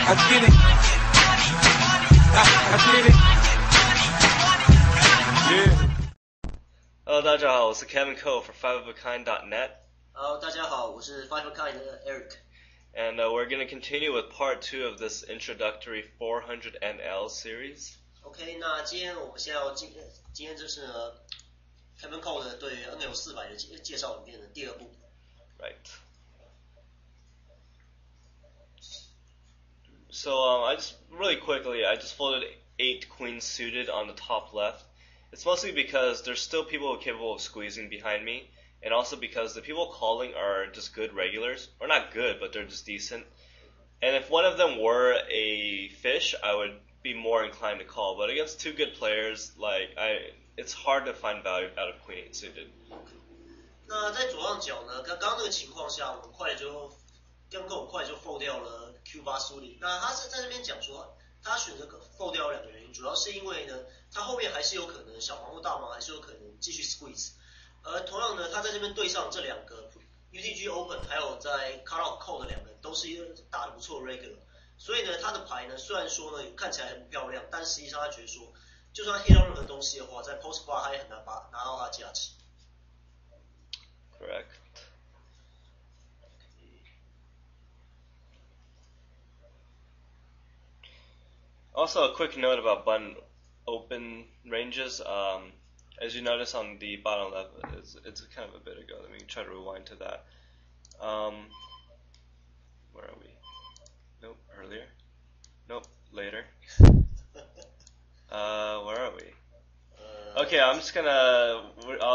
get it. I get it. Yeah. Hello， 大家好，我是 Kevin Ko for fiveofakind.net. Hello， 大家好，我是 fiveofkind 的 Eric. And we're going to continue with Part.2 of this introductory 400NL series. OK， 那今天就是呢 Kevin Ko 的对于 NL400的介绍里面的第二部。Right. So I just really quickly, I just folded 8 queens suited on the top left. It's mostly because there's still people capable of squeezing behind me, and also because the people calling are just good regulars, or not good, but they're just decent. And if one of them were a fish, I would be more inclined to call. But against two good players, it's hard to find value out of queen 8 suited. 那在左上角呢，刚刚那个情况下，我们快就 fold 掉了 Q8 suited。那他是在这边讲说，他选择 fold 掉两个原因，主要是因为呢，他后面还是有可能小盲或大盲还是有可能继续 squeeze。而同样呢，他在这边对上这两个 UTG Open 还有在 Cut Off Call 的两个人都是打得不错 regular， 所以呢，他的牌呢虽然说呢看起来很不漂亮，但实际上他觉得说，就算黑到任何东西的话，在 Post Flop 他也很难拿到他的价值。Correct. Also, a quick note about button open ranges. As you notice on the bottom left, it's kind of a bit ago. Let me try to rewind to that. Where are we? Nope, earlier. Nope, later. Where are we? Okay, I'll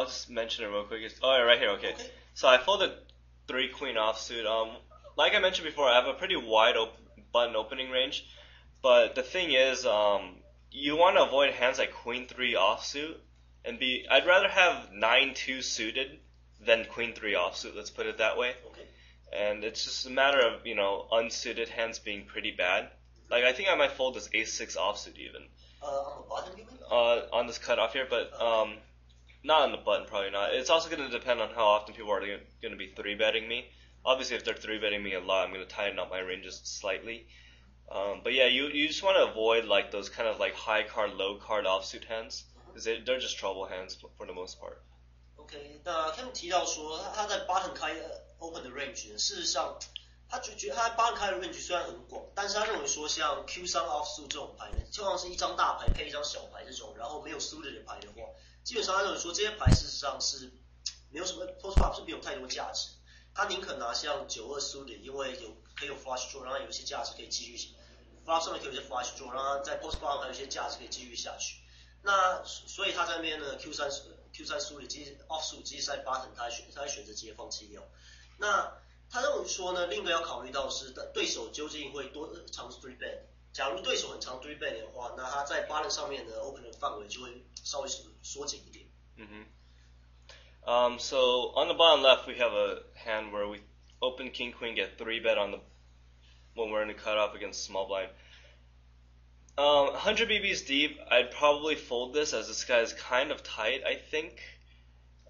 just mention it real quick. Oh, right here, okay. So I folded 3 queen offsuit. Like I mentioned before, I have a pretty wide button opening range. But the thing is, you want to avoid hands like queen 3 offsuit, and I'd rather have 9-2 suited than queen 3 offsuit. Let's put it that way. Okay. And it's just a matter of unsuited hands being pretty bad. Like I think I might fold this ace-6 offsuit even. On the button, you mean? On this cutoff here, but not on the button, probably not. It's also going to depend on how often people are going to be 3-betting me. Obviously, if they're 3-betting me a lot, I'm going to tighten up my ranges slightly. But yeah, you just want to avoid like those kind of like high card, low card offsuit hands, because they're just trouble hands for the most part. OK， 那他们提到说他在 button 开 open 的 range 呢，事实上他觉得他在 button 开的 range 虽然很广，但是他认为说像 Q3 offsuit 这种牌呢，就像是一张大牌配一张小牌这种，然后没有 suited 的牌的话，基本上他认为说这些牌事实上是没有什么 post flop 是没有太多价值，他宁可拿像9-2 suited， 因为可以有 flush draw， 让他有一些价值可以继续。flop 上面可以有一些 flush draw， 让他在 post flop 还有一些价值可以继续下去。那所以他在那边呢 Q3 suited 其实 offsuit 其实在 button 他会选择直接放弃掉。那他认为说呢，另一个要考虑到是对手究竟会多长 3 bet。假如对手很长 3 bet 的话，那他在 button 上面的 open 的范围就会稍微缩紧一点。So on the bottom left, we have a hand where we open king queen, get 3-bet when we're in a cutoff against small blind. 100 BBs deep, I'd probably fold this as this guy is kind of tight, I think.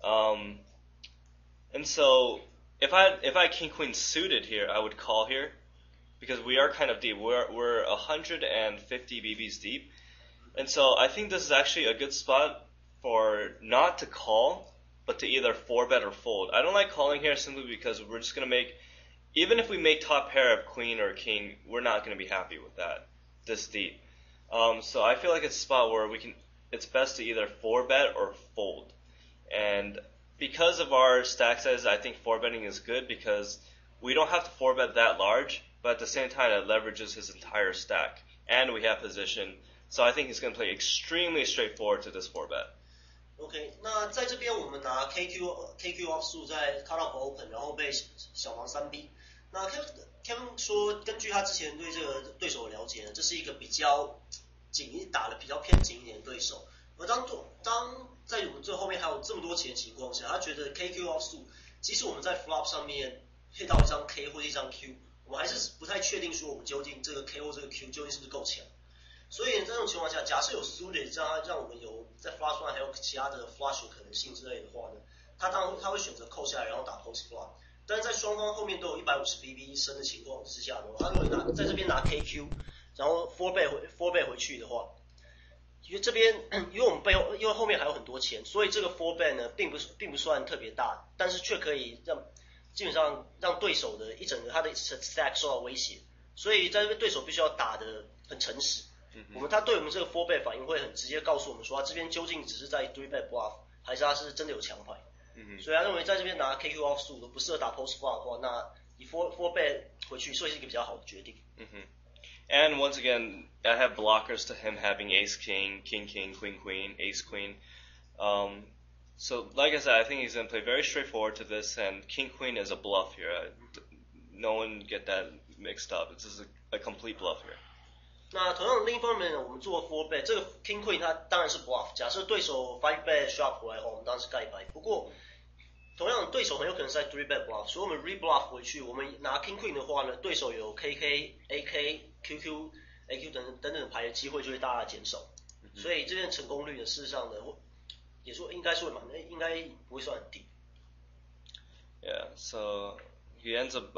And so if I had king queen suited here, I would call here because we are kind of deep. We're 150 BBs deep, and so I think this is actually a good spot for not to call, but to either 4-bet or fold. I don't like calling here simply because we're just gonna make. Even if we make top pair of queen or king, we're not going to be happy with that this deep. So I feel like it's a spot where it's best to either 4-bet or fold. And because of our stack size, I think 4-betting is good because we don't have to 4-bet that large, but at the same time it leverages his entire stack. And we have position. So I think he's going to play extremely straightforward to this 4-bet. OK， 那在这边我们拿 KQ offsuit 在 cut off open， 然后被小盲3B。那 Kevin 说，根据他之前对这个对手的了解呢，这是一个比较打得比较偏紧一点的对手。而当在我们最后面还有这么多钱的情况下，他觉得 KQ offsuit， 即使我们在 flop 上面配到一张 K 或者一张 Q， 我们还是不太确定说我们究竟这个 K 或这个 Q 究竟是不是够强。所以在这种情况下，假设有 suited， 让我们有在 flush 上还有其他的 flush 有可能性之类的话呢，他会选择扣下来，然后打 post flop。但是在双方后面都有150 bb 深的情况之下呢，他如果在这边拿 KQ， 然后 4 倍回去的话，因为这边因为我们因为后面还有很多钱，所以这个 4 bet 呢并不算特别大，但是却可以基本上让对手的一整个他的 stack 受到威胁，所以在这边对手必须要打得很诚实。他对我们这个 4 bet 反应会很直接告诉我们说，他这边究竟只是在3 bet bluff， 还是他是真的有强牌。所以他认为在这边拿 KQ offsuit 都不适合打 post flop 的话，那以 4 bet 回去会是一个比较好的决定。And once again, I have blockers to him having ace king, king king, queen queen, ace queen. So like I said, I think he's going to play very straightforward to this, and king queen is a bluff here. No one get that mixed up. It's just a complete bluff here. 那同样另一方面呢，我们做 4 bet， 这个 king queen 它当然是 bluff。假设对手5 bet sharp 回来的话，我们当然是盖牌。不过同样对手很有可能是在3 bet bluff， 所以我们 rebluff 回去，我们拿 king queen 的话呢，对手有 KK、AK、QQ、AQ 等等的牌的机会就会大大减少。所以这边成功率呢，事实上呢，也说应该是会应该不会算很低。Yeah, so he ends up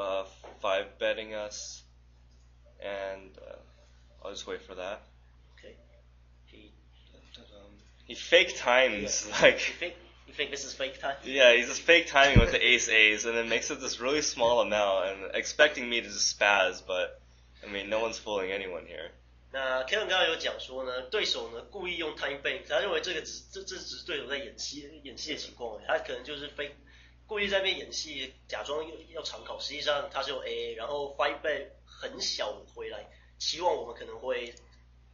5 betting us, and I'll just wait for that. Okay. He fake times like. You think this is fake time? Yeah, he's just fake timing with the ace, and then makes it this really small amount, and expecting me to just spaz, but I mean, no one's fooling anyone here. 那 Kevin 刚刚有讲说呢，对手呢故意用 time bank， 他认为这只是对手在演戏的情况，他可能就是故意在那边演戏，假装要长考，实际上他是用 AA， 然后5 bet 很小的回来，期望我们可能会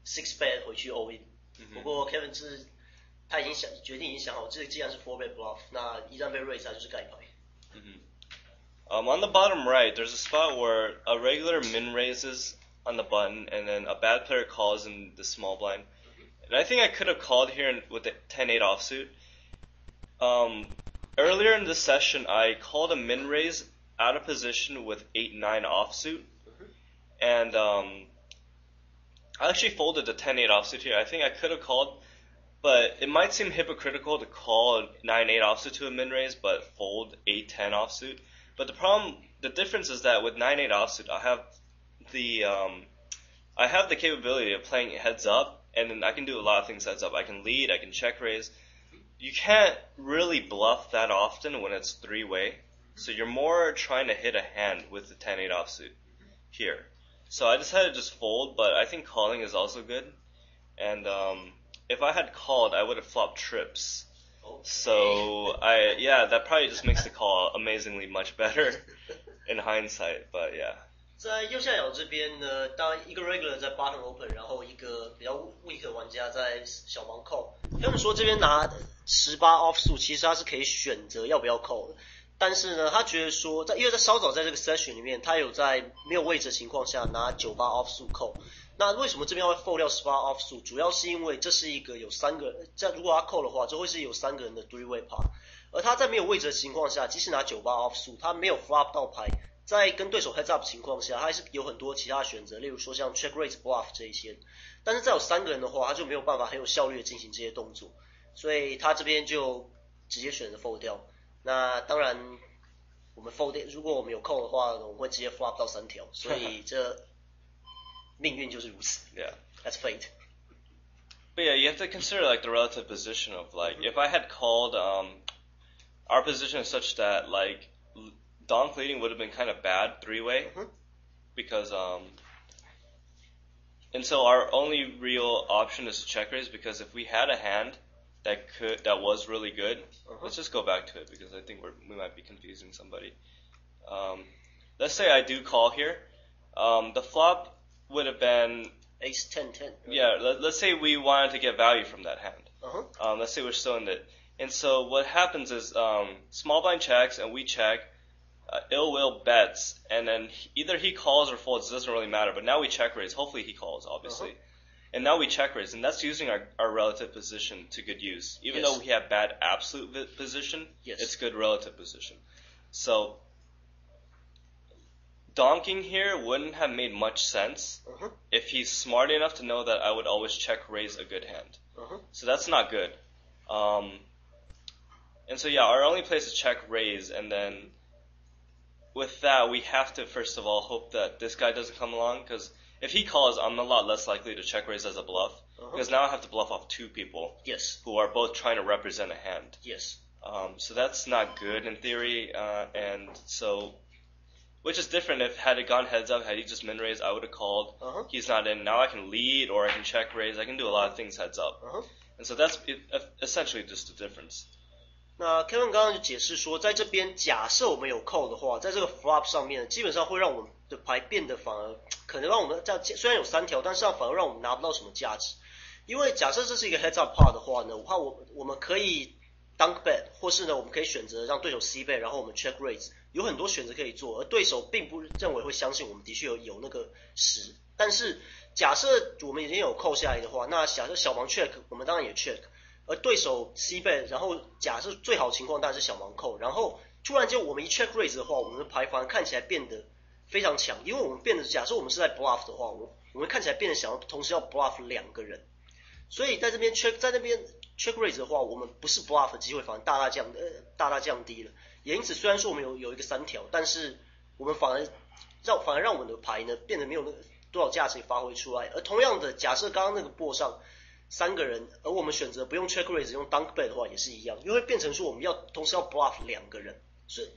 6 bet 回去 all in。不过 Kevin 他决定已经想好，这既然是4 bet bluff， 那一旦被 raise 他就是盖牌。On the bottom right, there's a spot where a regular min raises on the button, and then a bad player calls in the small blind. And I think I could have called here with the 10-8 offsuit. Earlier in this session, I called a min raise out of position with 8-9 offsuit, and I actually folded the 10-8 offsuit here. I think I could have called, but it might seem hypocritical to call 9-8 offsuit to a min raise, but fold 8-10 offsuit. But the difference is that with 9-8 offsuit, I have the capability of playing heads up, and then I can do a lot of things heads up. I can lead, I can check raise. You can't really bluff that often when it's 3-way, so you're more trying to hit a hand with the 10-8 offsuit here. So I decided to just fold, but I think calling is also good. And if I had called, I would have flopped trips. So that probably just makes the call amazingly much better in hindsight. But yeah. 在右下角这边呢，当一个 regular 在 bottom open， 然后一个比较 weak 的玩家在小盲扣。他们说这边拿18 offsuit， 其实他是可以选择要不要扣的。但是呢，他觉得说，因为在稍早在这个 session 里面，他有在没有位置的情况下拿98 offsuit 扣。那为什么这边会 fold 掉18 offsuit？ 主要是因为这是一个有3个，如果他扣的话，这会是有3个人的 3-way pot。而他在没有位置的情况下，即使拿98 offsuit， 他没有 flop 到牌。在跟对手 heads up 情况下，他还是有很多其他选择，例如说像 check raise bluff 这一些。但是在有3个人的话，他就没有办法很有效率的进行这些动作，所以他这边就直接选择 fold 掉。那当然，我们 fold 掉，如果我们有扣的话，我们会直接 flop 到3条，所以这命运就是如此。Yeah, that's fate. But yeah, you have to consider like the relative position of like if I had called, our position is such that like. Donk leading would have been kind of bad 3-way because and so our only real option is to check raise, because if we had a hand that was really good, let's just go back to it because I think we might be confusing somebody. Let's say I do call here, the flop would have been ace 10-10. Right? Yeah, let's say we wanted to get value from that hand. Let's say we're still in it, and so what happens is small blind checks and we check. Ill will bets, and then either he calls or folds. It doesn't really matter. But now we check raise. Hopefully he calls, obviously. And now we check raise, and that's using our relative position to good use. Even though we have bad absolute position, it's good relative position. So donking here wouldn't have made much sense if he's smart enough to know that I would always check raise a good hand. So that's not good. And so yeah, our only place is check raise, and then with that, we have to first of all hope that this guy doesn't come along, because if he calls, I'm a lot less likely to check raise as a bluff, because now I have to bluff off two people who are both trying to represent a hand. So that's not good in theory, and so, which is different. If had it gone heads up, had he just min raised, I would have called. He's not in. Now I can lead, or I can check raise. I can do a lot of things heads up, and so that's essentially just the difference. 那 Kevin 刚刚就解释说，在这边假设我们有扣的话，在这个 flop 上面，基本上会让我们的牌变得反而可能让我们这样，虽然有3条，但是反而让我们拿不到什么价值。因为假设这是一个 heads up pot 的话呢，我们可以 dunk bet， 或是呢我们可以选择让对手 c bet， 然后我们 check raise， 有很多选择可以做，而对手并不认为会相信我们的确有那个10。但是假设我们已经有扣下来的话，那假设小盲 check， 我们当然也 check。而对手 c bet， 然后假设最好情况当然是小盲扣，然后突然间我们一 check raise 的话，我们的牌反而看起来变得非常强，因为我们变得假设我们是在 bluff 的话，我们看起来变得想要同时要 bluff 2个人，所以在那边 check raise 的话，我们不是 bluff 的机会反而大大降低了。也因此，虽然说我们有一个3条，但是我们反而让我们的牌呢变得没有那个多少价值发挥出来。而同样的，假设刚刚那个board上3个人，而我们选择不用 check raise 用 dunk bet 的话也是一样，因为变成说我们要同时要 bluff 2个人，所以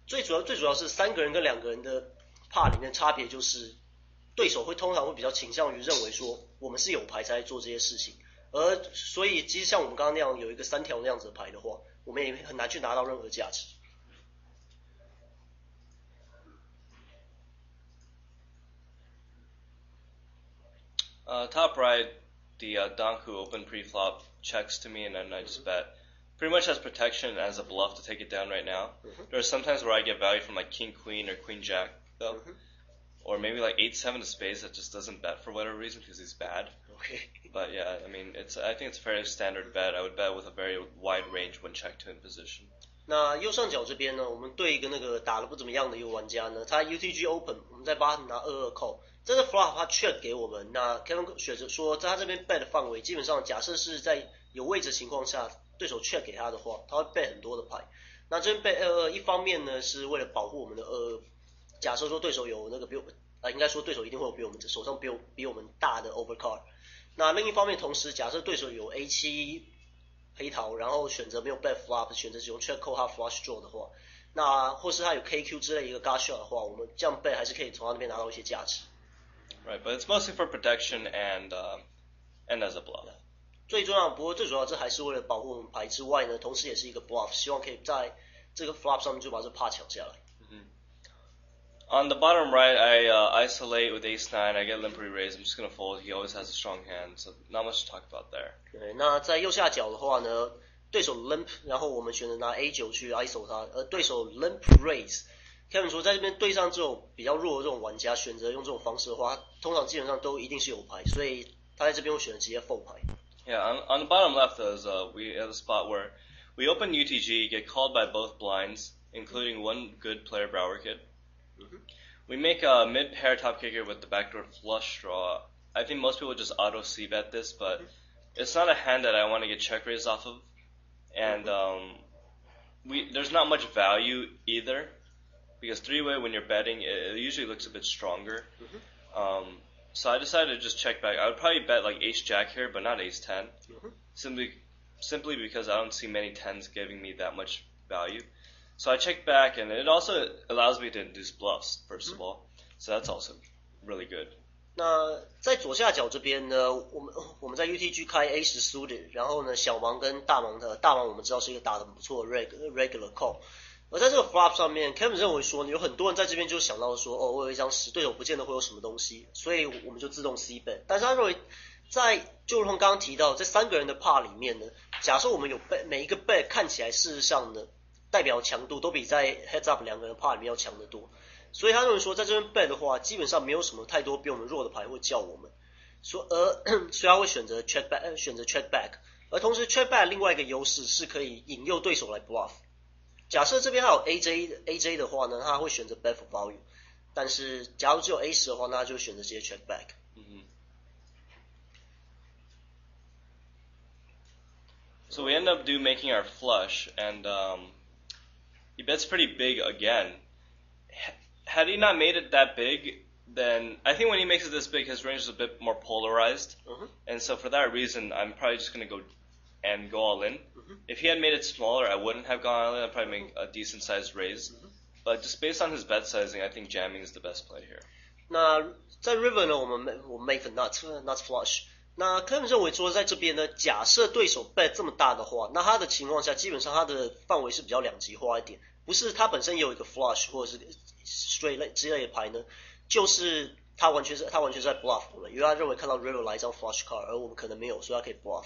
最主要是3个人跟2个人的 part 里面差别就是对手通常会比较倾向于认为说我们是有牌才做这些事情，而所以其实像我们刚刚那样有一个3条那样子的牌的话，我们也很难去拿到任何价值。Top right, the donk who opened pre-flop checks to me, and then I just bet. Pretty much as protection as a bluff to take it down right now. There are sometimes where I get value from like king queen or queen jack though, or maybe like 8-7 of spades that just doesn't bet for whatever reason because he's bad. But yeah, I mean I think it's a fairly standard bet. I would bet with a very wide range when check to in position. 那右上角这边呢，我们对一个那个打得不怎么样的一个玩家呢，他 UTG Open， 我们在帮他拿22扣。这个 flop 他 check 给我们，那 Kevin 选择说在他这边 bet 的范围，基本上假设是在有位置情况下，对手 check 给他的话，他会 bet 很多的牌。那这边 bet 22，一方面呢是为了保护我们的22，假设说对手有那个应该说对手一定会有比我们手上比我们大的 overcard。那另一方面，同时假设对手有 A7 黑桃，然后选择没有 bet flop， 选择只用 check call 和 flush draw 的话，那或是他有 KQ 之类一个 gut shot 的话，我们这样 bet 还是可以从他那边拿到一些价值。Right, but it's mostly for protection and as a bluff. 最主要这还是为了保护我们牌之外呢，同时也是一个 bluff， 希望可以在这个 flop 上面就把这 pot 抢下来。On the bottom right, I isolate with ace-9. I get limp re-raise. I'm just going to fold. He always has a strong hand, so not much to talk about there. 对，那在右下角的话呢，对手 limp， 然后我们选择拿 A9 去 iso 他，而对手 limp raise。Kevin 说，在这边对上这种比较弱的这种玩家，选择用这种方式的话，通常基本上都一定是有牌，所以他在这边会选择直接 fold 牌。Yeah, on the bottom left, we have a spot where we open UTG, get called by both blinds, including one good player, Brower Kid. We make a mid-pair top kicker with the backdoor flush draw. I think most people just auto c-bet this, but it's not a hand that I want to get check raised off of, and there's not much value either. Because three-way, when you're betting, it usually looks a bit stronger. So I decided to just check back. I would probably bet like ace-jack here, but not ace-10. Simply because I don't see many 10s giving me that much value. So I checked back, and it also allows me to induce bluffs, first of all. So that's also really good. 那在左下角这边呢，我们在 UTG 开 A10 suited， 然后呢小盲跟大盲我们知道是一个打得很不错的 regular call。而在这个 flop 上面 ，Kevin 认为说，有很多人在这边就想到说，哦，我有一张10，对手不见得会有什么东西，所以我们就自动 c bet。但是他认为，就如同刚刚提到，在3个人的 part 里面呢，假设我们有 bet， 每一个 bet 看起来事实上呢，代表强度都比在 heads up 2个人 part 里面要强得多。所以他认为说，在这边 bet 的话，基本上没有什么太多比我们弱的牌会叫我们，所以他会选择 check back， 而同时 check back 另外一个优势是可以引诱对手来 bluff。假设这边还有 AJ 的话呢，他会选择 bet for value， 但是假如只有 A10 的话，那他就选择直接 check back。So we end up making our flush, and he bets pretty big again. had he not made it that big, then I think when he makes it this big, his range is a bit more polarized. And so for that reason, I'm probably just going to go all in. If he had made it smaller, I wouldn't have gone all in. I'd probably make a decent sized raise. But just based on his bet sizing, I think jamming is the best play here. 那在 River 呢，我们 make the nuts flush。那客人认为说，在这边呢，假设对手 bet 这么大的话，那他的情况下，基本上他的范围是比较两极化一点，不是他本身也有一个 flush 或者是 straight 之类的牌呢，就是他完全是在 bluff 我们，因为他认为看到 River 来一张 flush card， 而我们可能没有，所以他可以 bluff。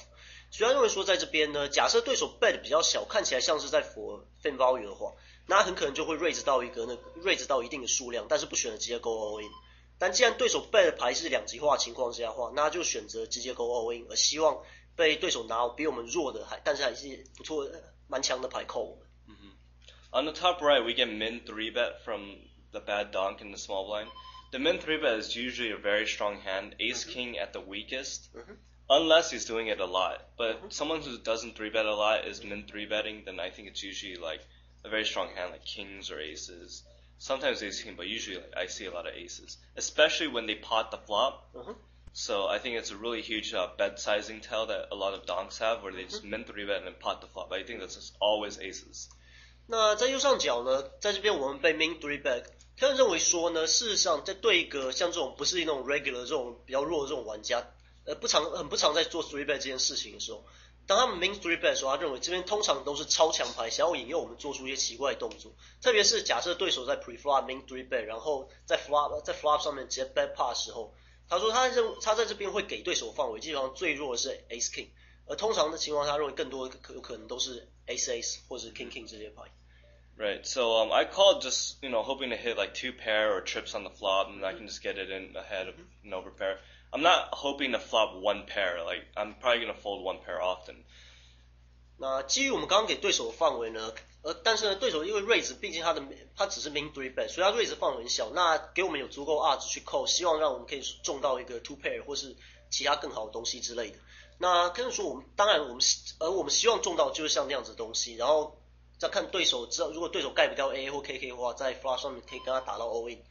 所以他认为说，在这边呢，假设对手 bet 比较小，看起来像是在 for fan value 的话，那他很可能就会 raise 到一定的数量，但是不选择直接 go all in。但既然对手 bet 的牌是两极化的情况之下的话，那他就选择直接 go all in， 而希望被对手拿比我们弱的但是还是不错蛮强的牌扣我们。On the top right, we get min 3-bet from the bad donk in the small blind. The min 3-bet is usually a very strong hand, ace king at the weakest, unless he's doing it a lot. But someone who doesn't 3-bet a lot is min 3-betting, then I think it's usually like a very strong hand like kings or aces. Sometimes ace king, but usually I see a lot of aces, especially when they pot the flop. So I think it's a really huge bet sizing tell that a lot of donks have, where they just min 3-bet and then pot the flop. But I think that's just always aces. 那在右上角呢，在这边我们被 min 3-bet， 他们认为说呢，事实上在对一个像这种不是那种 regular 这种比较弱的这种玩家，很不常在做 3-bet 这件事情的时候。当他们 min 3-bet 的时候，他认为这边通常都是超强牌，想要引诱我们做出一些奇怪的动作。特别是假设对手在 pre-flop min 3-bet， 然后在 flop 上面直接 bet pot 的时候，他说他在这边会给对手范围，基本上最弱的是 ace king， 而通常的情况下，他认为更多有可能都是 ace ace 或者是 king king 这些牌。Right, so I called just, hoping to hit like 2-pair or trips on the flop, and I can just get it in ahead of an overpair. I'm not hoping to flop 1-pair, like I'm probably going to fold 1-pair often. 那基于我们刚刚给对手的范围呢，但是呢，对手因为 raise 毕竟他只是 min 3-bet， 所以他 raise 范围很小，那给我们有足够 odds 去扣，希望让我们可以中到一个 2-pair 或是其他更好的东西之类的。那跟着说我们希望中到就是像那样子的东西，然后再看对手知道，如果对手盖不掉 AA 或 KK 的话，在 flop 上面可以跟他打到 all in。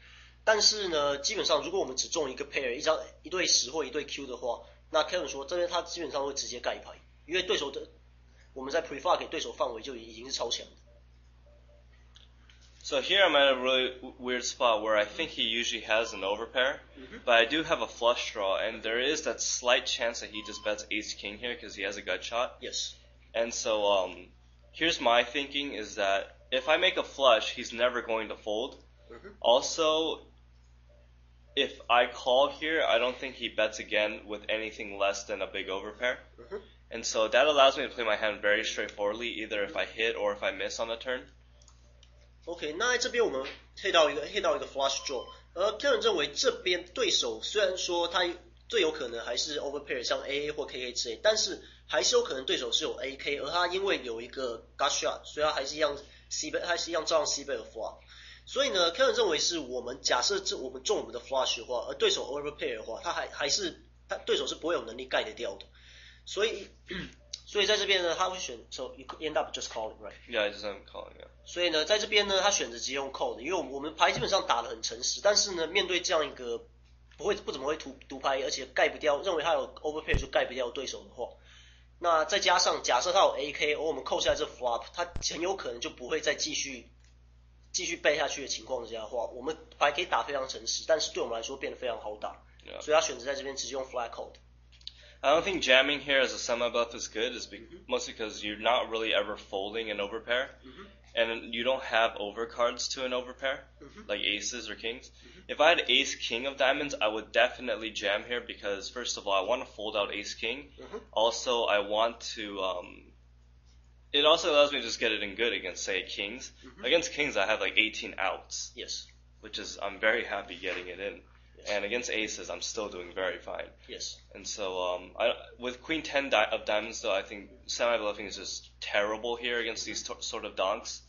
但是呢，基本上如果我们只中一个 pair， 一对10或一对 Q 的话，那 Kevin 说这边他基本上会直接盖牌，因为我们在 pre-flop 给对手范围就已经是超强的。So here I'm at a really weird spot where I think he usually has an overpair, but I do have a flush draw, and there is that slight chance that he just bets ace king here because he has a gut shot. Yes. And so here's my thinking is that if I make a flush, he's never going to fold. Also, if I call here, I don't think he bets again with anything less than a big overpair. And so that allows me to play my hand very straightforwardly, either if I hit or if I miss on the turn. OK， 那在这边我们 hit 到一个 flush draw， Kevin 认为这边对手虽然说他最有可能还是 overpair 像 AA 或 KK 之类，但是还是有可能对手是有 AK， 而他因为有一个 gut shot， 所以他还是一样 C-bet， 他还是一样照样 C-bet 的 flop。所以呢 ，Kevin 认为是我们假设我们中我们的 flush 的话，而对手 overpair 的话，他对手是不会有能力盖得掉的。所以在这边呢，他会选 so you end up just calling, right? Yeah, I just end up calling, yeah. 所以呢，在这边呢，他选择直接用 call 的，因为我们牌基本上打得很诚实，但是呢，面对这样一个不怎么会读牌，而且盖不掉，认为他有 overpair 就盖不掉对手的话，那再加上假设他有 AK， 而我们扣下来这 flop， 他很有可能就不会再继续背下去的情况下的话，我们牌可以打非常诚实，但是对我们来说变得非常好打， Yeah. 所以他选择在这边直接用 flat call 的。I don't think jamming here as a semi-bluff is good, mostly because you're not really ever folding an overpair, and you don't have overcards to an overpair, like aces or kings. If I had ace king of diamonds, I would definitely jam here because, first of all, I want to fold out ace king. Also, I want to... it also allows me to just get it in good against, say, kings. Against kings, I have like 18 outs. Yes. Which is, I'm very happy getting it in. Yes. And against aces, I'm still doing very fine. Yes. And so, with queen 10 of diamonds, though, I think semi-bluffing is just terrible here against these sort of donks.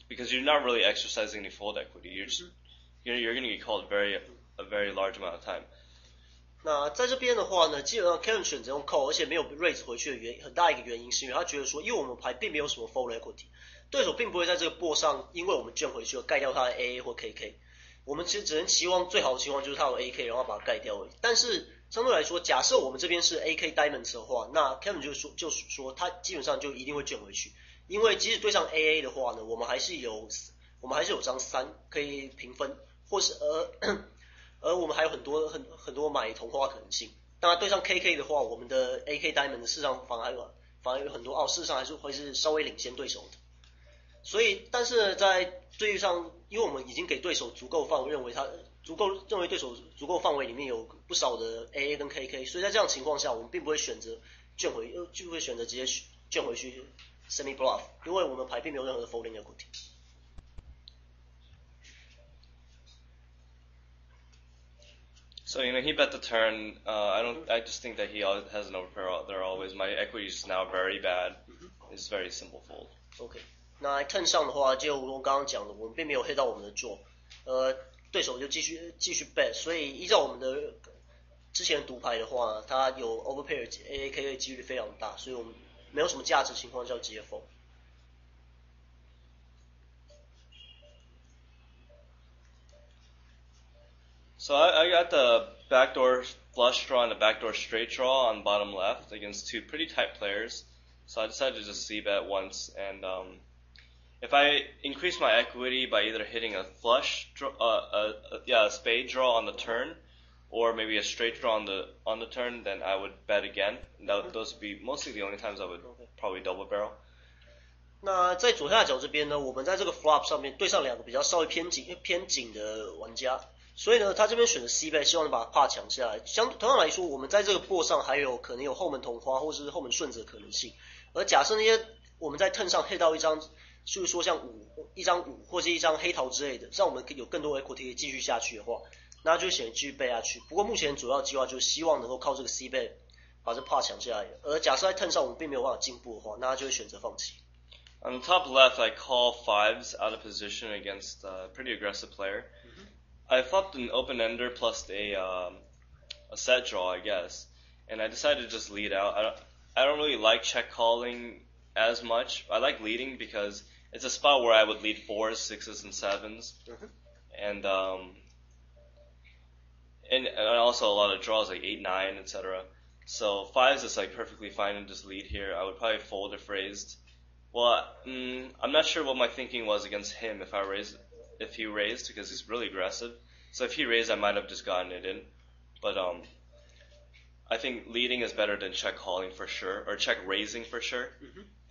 Because you're not really exercising any fold equity. You're just, you're going to get called a very large amount of time. 那在这边的话呢，基本上 Kevin 选择用 call， 而且没有 raise 回去的很大一个原因是因为他觉得说，因为我们牌并没有什么 fold equity， 对手并不会在这个board上，因为我们卷回去而盖掉他的 AA 或 KK。我们其实只能期望最好的情况就是他有 AK 然后把它盖掉而已。但是相对来说，假设我们这边是 AK Diamonds 的话，那 Kevin 就是说他基本上就一定会卷回去，因为即使对上 AA 的话呢，我们还是有张3可以平分，或是而我们还有很多买同花可能性。当然对上 KK 的话，我们的 AK Diamond 事实上反而有很多事实上还是会是稍微领先对手的。所以，但是呢，在对上，因为我们已经给对手足够范围，认为对手足够范围里面有不少的 AA 跟 KK， 所以在这样情况下，我们并不会选择就会选择直接卷回去 semi bluff， 因为我们牌并没有任何的 folding equity。So he bet the turn. I just think that he has an overpair there always. My equity is now very bad. It's very simple fold. OK， 那 turn 上的话，就如我刚刚讲的，我们并没有黑到我们的 draw， 对手就继续 bet， 所以依照我们的之前的赌牌的话，它有 overpair AAK 的几率非常大，所以我们没有什么价值情况下直接 fold。So I got the backdoor flush draw and the backdoor straight draw on bottom left against two pretty tight players. So I decided to just c-bet once, and if I increase my equity by either hitting a flush draw, a spade draw on the turn, or maybe a straight draw on the turn, then I would bet again. Those would be mostly the only times I would probably double barrel. 那在左下角这边呢，我们在这个 flop 上面对上两个比较稍微偏紧的玩家。所以呢，他这边选择 C bet， 希望能把帕抢下来。同样来说，我们在这个 board 上还有可能有后门同花或是后门顺子的可能性。而假设那些我们在 turn 上黑到一张，就是说像一张5或是一张黑桃之类的，让我们有更多 equity 继续下去的话，那就选继续 bet 下去。不过目前主要计划就是希望能够靠这个 C bet 把这帕抢下来。而假设在 turn 上我们并没有办法进步的话，那他就会选择放弃。On the top left, I call 5s out of position against a pretty aggressive player. I flopped an open-ender plus a set draw, I guess, and I decided to just lead out. I don't really like check calling as much. I like leading because it's a spot where I would lead 4s, 6s, and 7s, and also a lot of draws like 8, 9, etc. So 5s is like perfectly fine and just lead here. I would probably fold if raised. Well, I'm not sure what my thinking was against him if he raised because he's really aggressive. So if he raised, I might have just gotten it in. But I think leading is better than check calling for sure, or check raising for sure.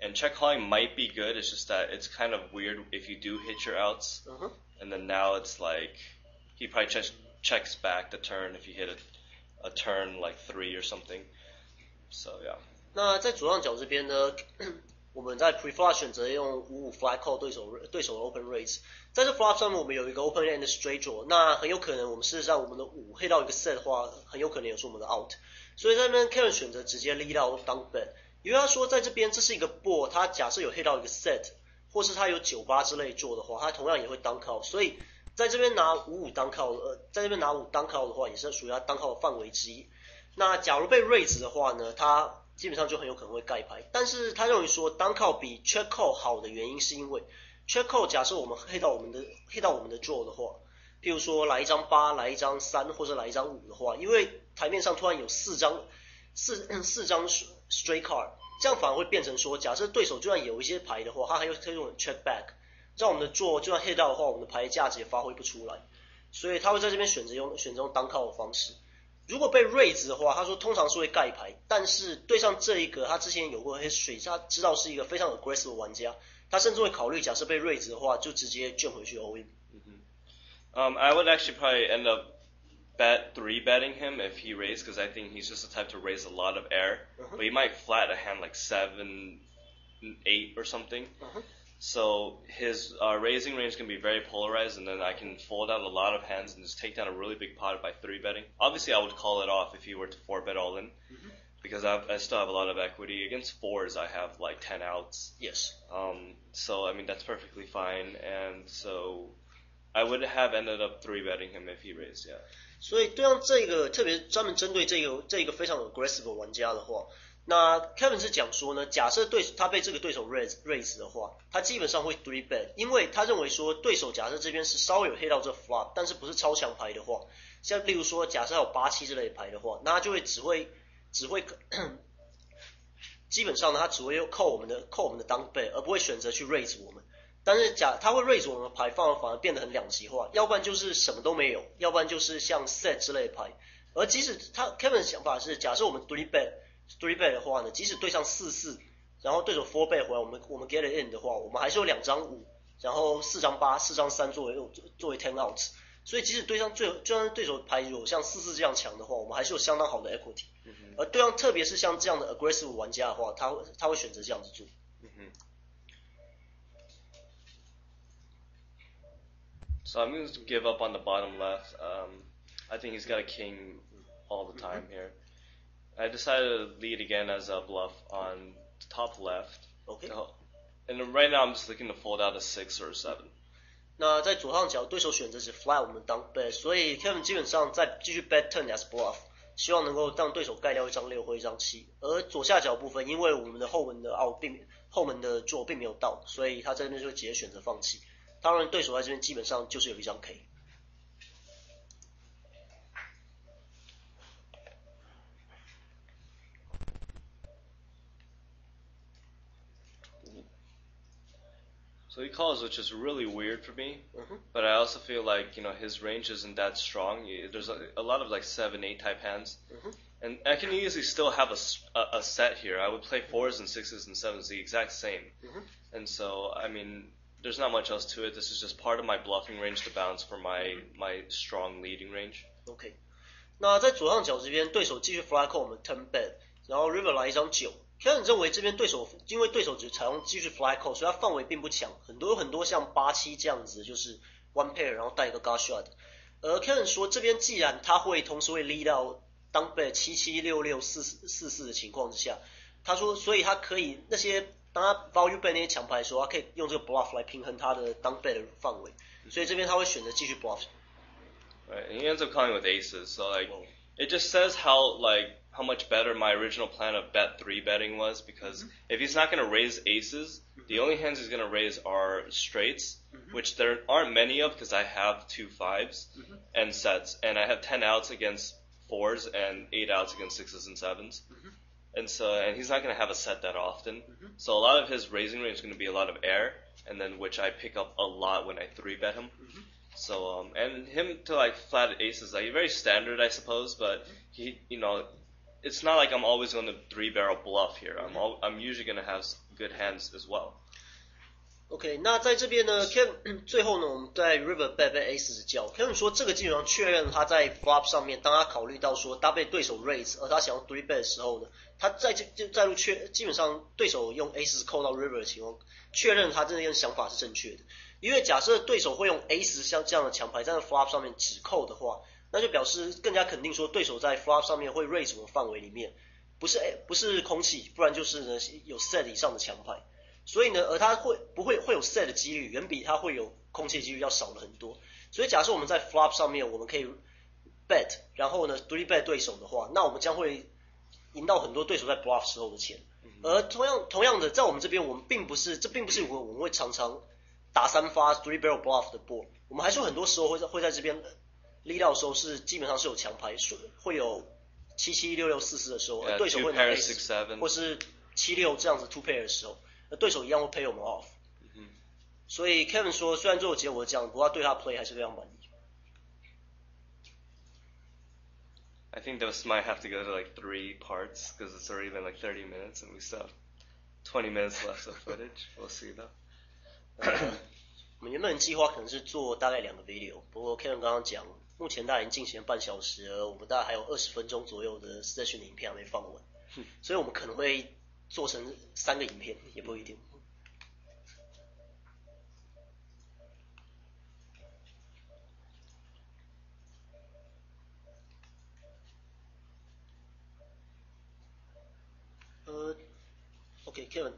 And check calling might be good. It's just that it's kind of weird if you do hit your outs, and then now it's like he probably checks back the turn if you hit a turn like 3 or something. So yeah. 那在左上角这边呢？我们在 pre-flop 选择用5-5 flat call 对手的 open raise， 在这 flop 上面我们有一个 open end 的 straight draw， 那很有可能我们事实上我们的5黑到一个 set 的话，很有可能也是我们的 out， 所以在那边 Kevin 选择直接 lead out dunk bet， 因为他说在这边这是一个 board， 他假设有黑到一个 set， 或是他有9-8之类做的话，他同样也会 dunk out， 所以在这边拿5-5 dunk out， 在这边拿5 dunk out 的话，也是属于他 dunk out 的范围之一。那假如被 raise 的话呢，他基本上就很有可能会盖牌，但是他认为说 dunk out 比 check call 好的原因是因为 check call 假设我们黑到我们的 draw 的话，譬如说来一张8，来一张3或者来一张5的话，因为台面上突然有4张 straight card， 这样反而会变成说，假设对手就算有一些牌的话，他还有可以用 check back， 让我们的 draw 就算黑到的话，我们的牌的价值也发挥不出来，所以他会在这边选择用 dunk out 的方式。如果被 raise 的话，他说通常是会盖牌，但是对上这一个他之前有过 history， 他知道是一个非常 aggressive 的玩家，他甚至会考虑假设被 raise 的话，就直接卷回去 all in。I would actually probably end up 3-betting him if he raised because I think he's just the type to raise a lot of air, but he might flat a hand like 7, 8 or something. So his raising range can be very polarized, and then I can fold out a lot of hands and just take down a really big pot by 3-betting. Obviously, I would call it off if he were to 4-bet all in, because I still have a lot of equity. Against 4s, I have like 10 outs. Yes. So I mean that's perfectly fine, and so I would have ended up 3-betting him if he raised. Yeah. 所以对上这个特别专门针对这个非常 aggressive 的玩家的话。那 Kevin 是讲说呢，假设他被这个对手 raise 的话，他基本上会 3 bet， 因为他认为说对手假设这边是稍微有黑到这 flop， 但是不是超强牌的话，像例如说假设有8-7之类的牌的话，那他就会只会基本上呢，他只会扣我们的 down bet， 而不会选择去 raise 我们。但是他会 raise 我们的牌反而变得很两极化，要不然就是什么都没有，要不然就是像 set 之类的牌。而即使Kevin 的想法是，假设我们3 bet 的话呢，即使对上4-4，然后对手4 bet 回来，我们 get it in 的话，我们还是有2张5，然后4张8、4张3作为 10 outs。所以即使就算对手牌有像4-4这样强的话，我们还是有相当好的 equity。而对方特别是像这样的 aggressive 玩家的话，他会选择这样子做。So I'm going to give up on the bottom left. I think he's got a king all the time here. I decided to lead again as a bluff on the top left. Okay. And right now I'm just looking to fold out a 6 or a 7. 那在左上角，对手选择是 flat 我们当 bet， 所以 Kevin 基本上再继续 bet turn as bluff， 希望能够让对手盖掉一张6或一张7。而左下角部分，因为我们的后门的draw 并没有到，所以他在这边就直接选择放弃。当然，对手在这边基本上就是有一张 K。So he calls, which is really weird for me. But I also feel like, his range isn't that strong. There's a lot of like 7-8 type hands. And I can easily still have a set here. I would play 4s and 6s and 7s the exact same. And so, I mean, there's not much else to it. This is just part of my bluffing range to balance for my strong leading range. OK， 那在左上角这边，对手继续 flat call 我们 turn bet， 然后 river 来一张9。Kevin 认为这边因为对手只采用继续 flat call， 所以他范围并不强，很多像8-7这样子，就是 one pair 然后带一个 gut shot。而 Kevin 说这边既然他会同时会 lead 到当 bet 7-7、6-6、4-4的情况之下，他说所以他可以当他 value bet 那些强牌的时候，他可以用这个 bluff 来平衡他的当 bet 的范围，所以这边他会选择继续 bluff。 Right, and he ends up calling with aces, so it just says how much better my original plan of bet 3 betting was, because if he's not going to raise aces, the only hands he's going to raise are straights, which there aren't many of because I have 2 5s and sets, and I have 10 outs against 4s and 8 outs against 6s and 7s. And he's not going to have a set that often. So a lot of his raising range is going to be a lot of air, and then which I pick up a lot when I 3 bet him. So and him to flat aces, very standard, I suppose, but it's not like I'm always going to 3-barrel bluff here. I'm usually going to have good hands as well. OK， 那在这边呢 ，Kevin 最后呢，我们在 River bet aces 叫 Kevin 说，这个基本上确认他在 flop 上面，当他考虑到说他被对手 raise， 而他想要 3 bet 的时候呢，他基本上对手用 aces 扣到 River 的情况，确认他这边想法是正确的。因为假设对手会用 aces 像这样的强牌在 flop 上面只扣的话，那就表示更加肯定说对手在 flop 上面会 raise 我们范围里面，不是空气，不然就是呢有 set 以上的强牌。所以呢，而他会有 set 的几率远比他会有空气的几率要少了很多。所以假设我们在 flop 上面我们可以 bet， 然后呢 3 bet 对手的话，那我们将会赢到很多对手在 bluff 时候的钱。而同样的，在我们这边我们并不是我们会常常打3发 3 barrel bluff 的 board， 我们还是有很多时候会在这边 lead 到的时候是基本上是有强牌，会有7-7、6-6、4-4的时候，对手会拿 ace 或是7-6这样子 2 pair 的时候，对手一样会 pay 我们 off。所以 Kevin 说，虽然最后结果这样，不过他对他 play 还是非常满意。I think this might have to go to 3 parts because it's already been 30 minutes and we still have 20 minutes left of footage. We'll see though. 我们原本计划可能是做大概2个 video， 不过 Kevin 刚刚讲，目前大概已经进行了半小时，而我们大概还有20分钟左右的 session 的影片还没放完，所以我们可能会做成3个影片，也不一定。Okay, Kevin,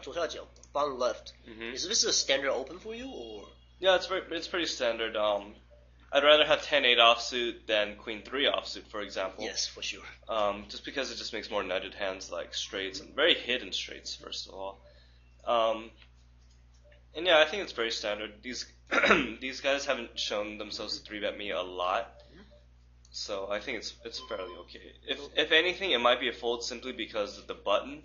左下角 bottom left. Is this a standard open for you or? Yeah, it's pretty standard. I'd rather have 10-8 offsuit than Queen-3 offsuit, for example. Yes, for sure. Just because it just makes more nutted hands like straights and very hidden straights, first of all. And yeah, I think it's very standard. These these guys haven't shown themselves to 3-bet me a lot, so I think it's fairly okay. If anything, it might be a fold simply because of the button,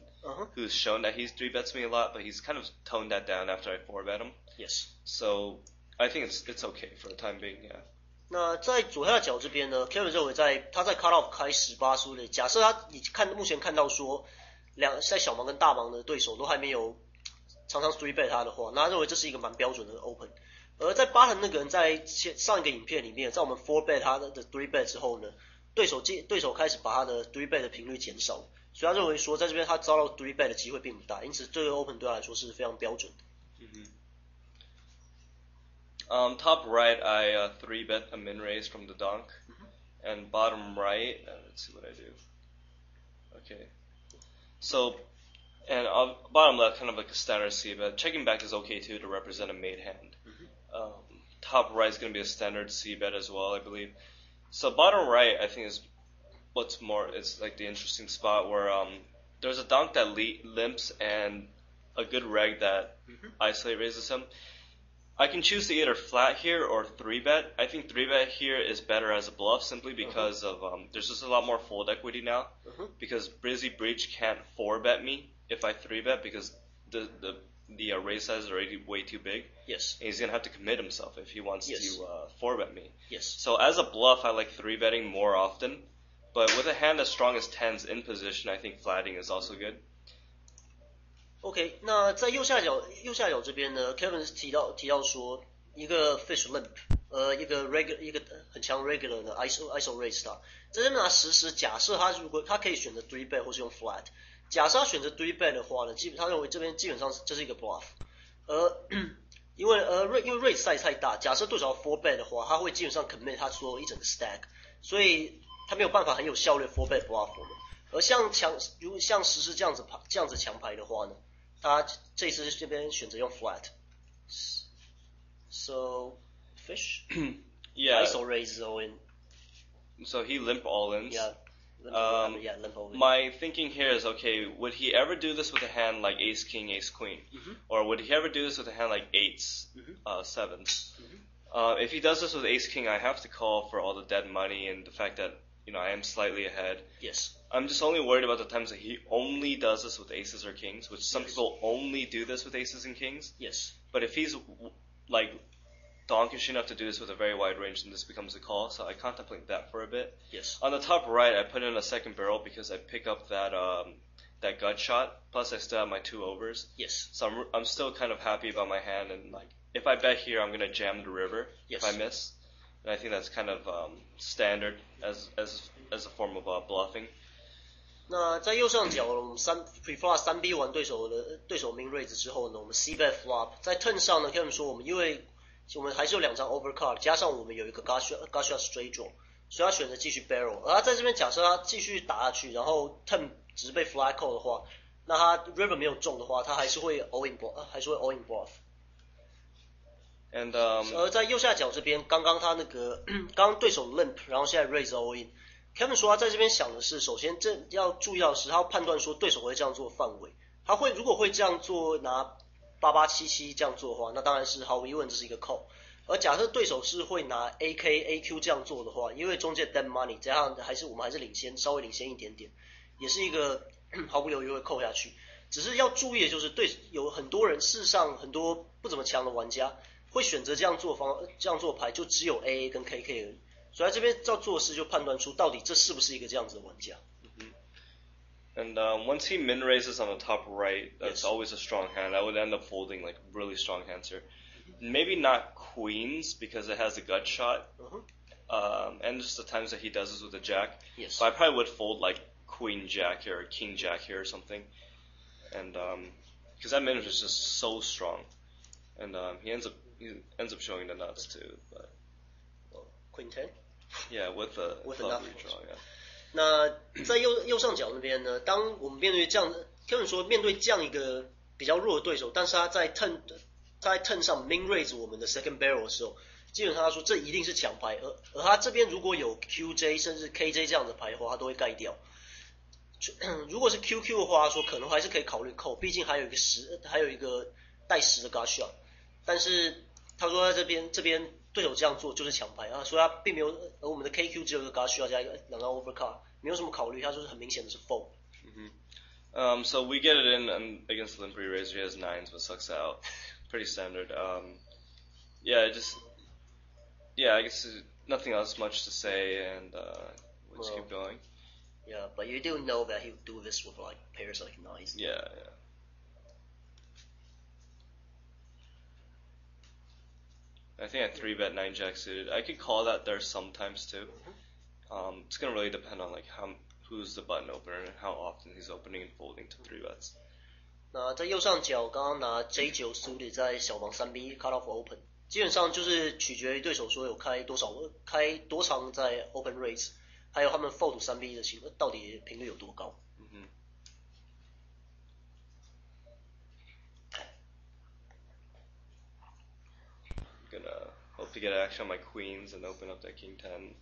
who's shown that he's 3-bets me a lot, but he's kind of toned that down after I 4-bet him. Yes. So I think it's okay for the time being, yeah. 那在左下角这边呢 ，Kevin 认为他在 cut off 开18输的，假设你目前看到说在小盲跟大盲的对手都还没有常常 3-bet 他的话，那他认为这是一个蛮标准的 open。而在bottom那个人在上一个影片里面，在我们 4-bet 他的 3-bet 之后呢，对手开始把他的 3-bet 的频率减少，所以他认为说在这边他遭到 3-bet 的机会并不大，因此这个 open 对他来说是非常标准的。Top right, I 3-bet a min raise from the donk, and bottom right, let's see what I do. Okay, so and bottom left, kind of like a standard c-bet. Checking back is okay too to represent a made hand. Top right is going to be a standard c-bet as well, I believe. So bottom right, I think is it's like the interesting spot where there's a donk that limps and a good reg that isolate raises him. I can choose to either flat here or 3-bet. I think 3-bet here is better as a bluff simply because of there's just a lot more fold equity now. Because Brizzy Breach can't 4-bet me if I 3-bet because the raise size is already way too big. Yes. And he's gonna have to commit himself if he wants to 4-bet me. Yes. So as a bluff, I like 3-betting more often. But with a hand as strong as 10s in position, I think flatting is also good. OK， 那在右下角这边呢 ，Kevin 是提到说一个 fish limp， 一个很强 regular 的 iso raise 他，在这边拿10假设他可以选择 3-bet 或是用 flat， 假设他选择 3-bet 的话呢，他认为这边基本上这是一个 bluff， 因为 raise size 太大，假设对手要 4-bet 的话，他会基本上 commit 他所有一整个 stack， 所以他没有办法很有效率 4-bet bluff 我们。而像10这样子强牌的话呢，他这次这边选择用 flat。So fish. Yeah. ISO raise all in. So he limp all ins. Yeah. Limp all in. My thinking here is, okay, would he ever do this with a hand like ace king, ace queen? Or would he ever do this with a hand like eights, sevens? If he does this with ace king, I have to call for all the dead money and the fact that, I am slightly ahead. Yes. I'm just only worried about the times that he only does this with aces or kings, which some people only do this with aces and kings. Yes. But if he's like donkish enough to do this with a very wide range, then this becomes a call. So I contemplate that for a bit. Yes. On the top right, I put in a second barrel because I pick up that gut shot. Plus, I still have my 2 overs. Yes. So I'm still kind of happy about my hand, and like if I bet here, I'm gonna jam the river if I miss. And I think that's kind of standard as a form of bluffing. 那在右上角，我们pre-flop 3B 完对手 min raise 之后呢，我们 c-bet flop， 在 turn 上呢 ，Kevin 说因为我们还是有2张 overcard， 加上我们有一个 gut shot straight draw， 所以他选择继续 barrel。而他在这边假设他继续打下去，然后 turn 只是被 flat call 的话，那他 river 没有中的话，他还是会 all in bluff。And 而在右下角这边，刚刚对手 limp， 然后现在 raise all in。Kevin 说他在这边想的是，首先这要注意到的是，他要判断说对手会这样做的范围。如果会这样做，拿8877这样做的话，那当然是毫无疑问这是一个 call。而假设对手是会拿 AK、AQ 这样做的话，因为中间 dead money， 加上我们还是稍微领先一点点，也是一个毫不犹豫会扣下去。只是要注意的就是，有很多人，事实上很多不怎么强的玩家会选择这样做牌，就只有 AA 跟 KK 而已。所以在这边要做的事就判断出到底这是不是一个这样子的玩家。And once he min raises on the top right, that's always a strong hand. I would end up folding like really strong hands here. Maybe not queens because it has a gut shot. And just the times that he does this with a jack. Yes. But I probably would fold like queen jack here or king jack here or something. And because that min is just so strong. And he ends up showing the nuts too. But Queen 10? Yeah, with the club redraw, yeah. 那在右上角那边呢，当我们面对这样，Kevin 说面对这样一个比较弱的对手，但是他在 turn 上 min raise 我们的 second barrel 的时候，基本上他说这一定是强牌，而他这边如果有 QJ 甚至 KJ 这样的牌的话，他都会盖掉。如果是 QQ 的话，他说可能还是可以考虑扣，毕竟还有一个带10的 gut shot。但是他说在这边对手这样做就是强牌啊，所以他并没有，而我们的 KQ 只有一个 gut shot加2张 overcard， 没有什么考虑，他就是很明显的是 fold。So we get it in against Limp Razor. He has 9s but sucks out. Pretty standard. I guess nothing else much to say, and we'll just keep going. Yeah, but you do know that he would do this with like pairs like 9s. Yeah. I think I 3-bet 9-jack suited. I could call that there sometimes too. It's gonna really depend on like who's the button opener and how often he's opening and folding to 3-bets. 那在右上角刚刚拿 J9 suited 在小盲 3B cut off open， 基本上就是取决于对手说有开多长在 open raise， 还有他们 fold to 3B 的情况到底频率有多高。Gonna hope to get action on my queens and open up that king 10.